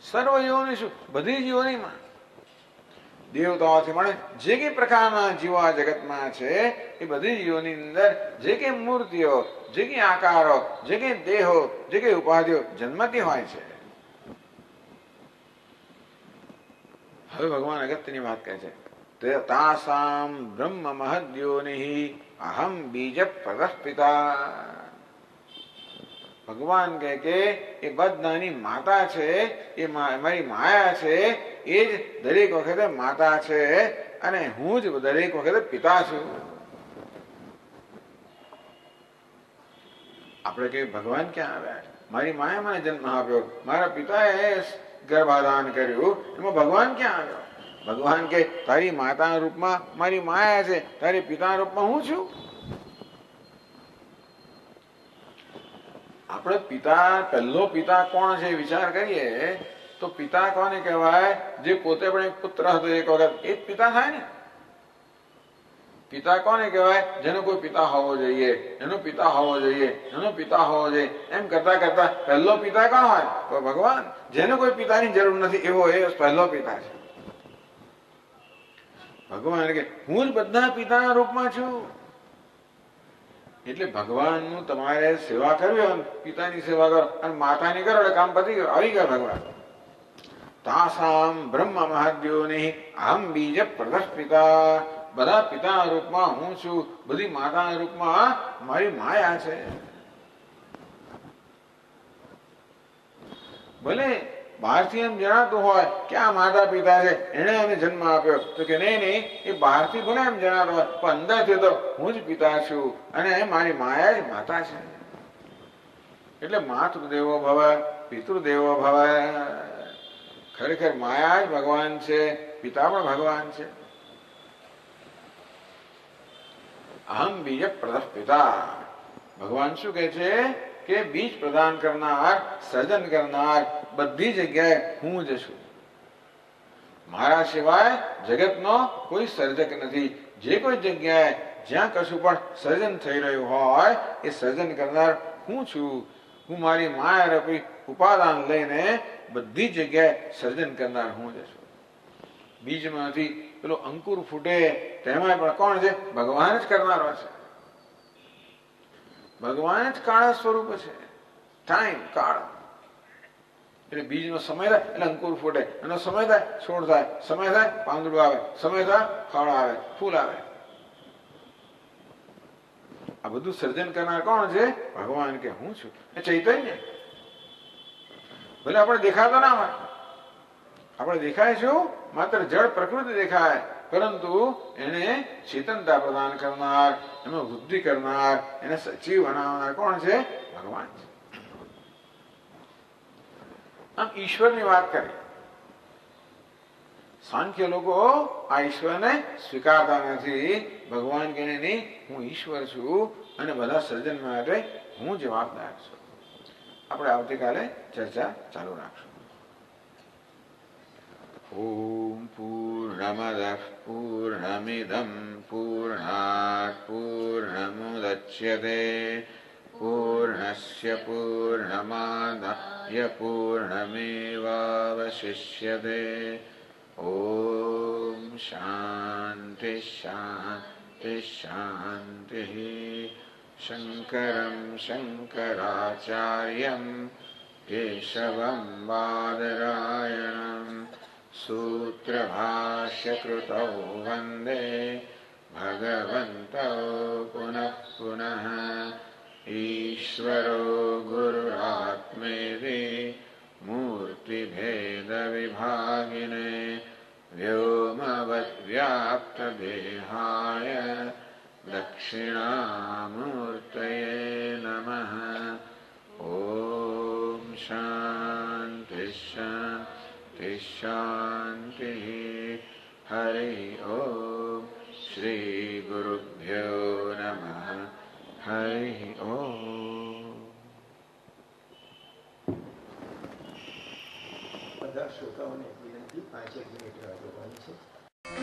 સર્વ યોનિષુ, બધી જ યોનિમાં દેવતાઓથી મળે જે કઈ પ્રકારના જીવો આ જગતમાં છે એ બધી જ યોની અંદર જે કઈ મૂર્તિઓ, જે કઈ આકારો, જે કઈ દેહો, જે કઈ ઉપાધિઓ જન્મતી હોય છે. હવે ભગવાન અગત્યની વાત કહે છે, તાસામ બ્રહ્મ મહદ્યોનિ અહમ બીજ પ્રદસ્પિતા. ભગવાન કહે કે એ બધાની માતા છે, એ મારી માયા છે, એ જ દરેક વખતે માતા છે અને હું જ દરેક વખતે પિતા છું. આપણે કહીએ ભગવાન ક્યાં આવ્યા? મારી માએ મને જન્મ આપ્યો, મારા પિતાએ ગર્ભાધાન કર્યું, એમાં ભગવાન ક્યાં આવ્યો? ભગવાન કે તારી માતાના રૂપમાં મારી માયા છે, તારી પિતાના રૂપમાં હું છું. આપણે પિતા, પહેલો પિતા કોણ છે વિચાર કરીએ તો પિતા કોને કહેવાય? જે પોતે પણ એક પુત્ર હતો એક વખત, એ જ પિતા થાય ને. પિતા કોને કહેવાય? જેનો કોઈ પિતા હોવો જોઈએ, એનો પિતા હોવો જોઈએ, એનો પિતા હોવો જોઈએ, એમ કરતા કરતા પહેલો પિતા કોણ હોય? તો ભગવાન. જેને કોઈ પિતાની જરૂર નથી એવો એ પહેલો પિતા છે. ભગવાન કે હું જ બધા પિતાના રૂપમાં છું. એટલે ભગવાનનું તમારે સેવા કરવી હોય, પિતાની સેવા કરો અને માતાની કરો એટલે કામ પતી ગયું, આવી ગયા ભગવાન. તાસામ બ્રહ્મ મહાદ્યોનિ અહમ બીજ પ્રદસ્પિતા. બધા પિતાના રૂપમાં હું છું, બધી માતાના રૂપમાં મારી માયા છે. ભલે બહારથી એમ જણાતું હોય કે આ માતા પિતા છે, એને એને જન્મ આપ્યો, તો કે નહીં નહીં, એ બહારથી ભલે એમ જણાતો હોય પણ અંદરથી તો હું જ પિતા છું અને મારી માયા જ માતા છે. એટલે માતૃદેવો ભવ પિતૃદેવો ભવ. ખરેખર માયા જ ભગવાન છે, પિતા પણ ભગવાન છે. અહમ બીજ પ્રદસ્પિતા. ભગવાન શું કહે છે કે બીજ પ્રદાન કરનાર, સર્જન કરનાર, બધી જગ્યાએ હું જ છું. મારા સિવાય જગતનો કોઈ સર્જક નથી. જે કોઈ જગ્યાએ જ્યાં કશું પણ સર્જન થઈ રહ્યું હોય એ સર્જન કરનાર હું છું. હું મારી માયા રૂપી ઉપાદાન લઈને બધી જગ્યાએ સર્જન કરનાર હું જ છું. બીજમાંથી પેલો અંકુર ફૂટે તેમાં પણ કોણ છે? ભગવાન જ કરનારો છે. ભગવાન જ કાળ સ્વરૂપ છે. ટાઈમ, કાળ. એટલે બીજનો સમય થાય એટલે અંકુર ફૂટે, એનો સમય થાય છોડ થાય, સમય થાય પાંદડું આવે, સમય થાય ફળ આવે, ફૂલ આવે. આ બધું સર્જન કરનાર કોણ છે? ભગવાન કે હું છું. એ ચૈતન્ય. ભલે આપણે દેખાતો ના હોય, આપણે દેખાય છું માત્ર જળ પ્રકૃતિ દેખાય, પરંતુ એને ચેતનતા પ્રદાન કરનાર, એમાં વૃદ્ધિ કરનાર, એને સજીવ બનાવનાર કોણ છે? ભગવાન છે. આમ ઈશ્વરની વાત કરી. સાંખ્ય લોકો આ ઈશ્વરને સ્વીકારતા નથી. ભગવાન કહે નહીં, હું ઈશ્વર છું અને બધા સર્જન માટે હું જવાબદાર છું. આપણે આવતીકાલે ચર્ચા ચાલુ રાખશું. ઓમ પૂર્ણમદઃ પૂર્ણમિદં પૂર્ણાત પૂર્ણમુદચ્યતે પૂર્ણસ્ય પૂર્ણમાદાય પૂર્ણમેવાવશિષ્યતે. ઓમ શાંતિ શાંતિ શાંતિ. શંકરં શંકરાચાર્યં કેશવં બાદરાયણં સૂત્રભાષ્યકૃતૌ વંદે ભગવन्तौ પુનઃ પુનઃ. ઈશ્વરો ગુરુરાત્મેતિ મૂર્તિભેદવિભાગિને વ્યોમવદ્વ્યાપ્તદેહાય દક્ષિણામૂર્તયે નમઃ. ઓમ શાંતિ શાંતિ શાંતિ. હરિ ઓમ. શ્રી ગુરુભ્યો નમઃ. હરિ ઓમ. બધા શ્રોતાઓને વિનંતી 5 મિનિટ રાહ જોવાની છે.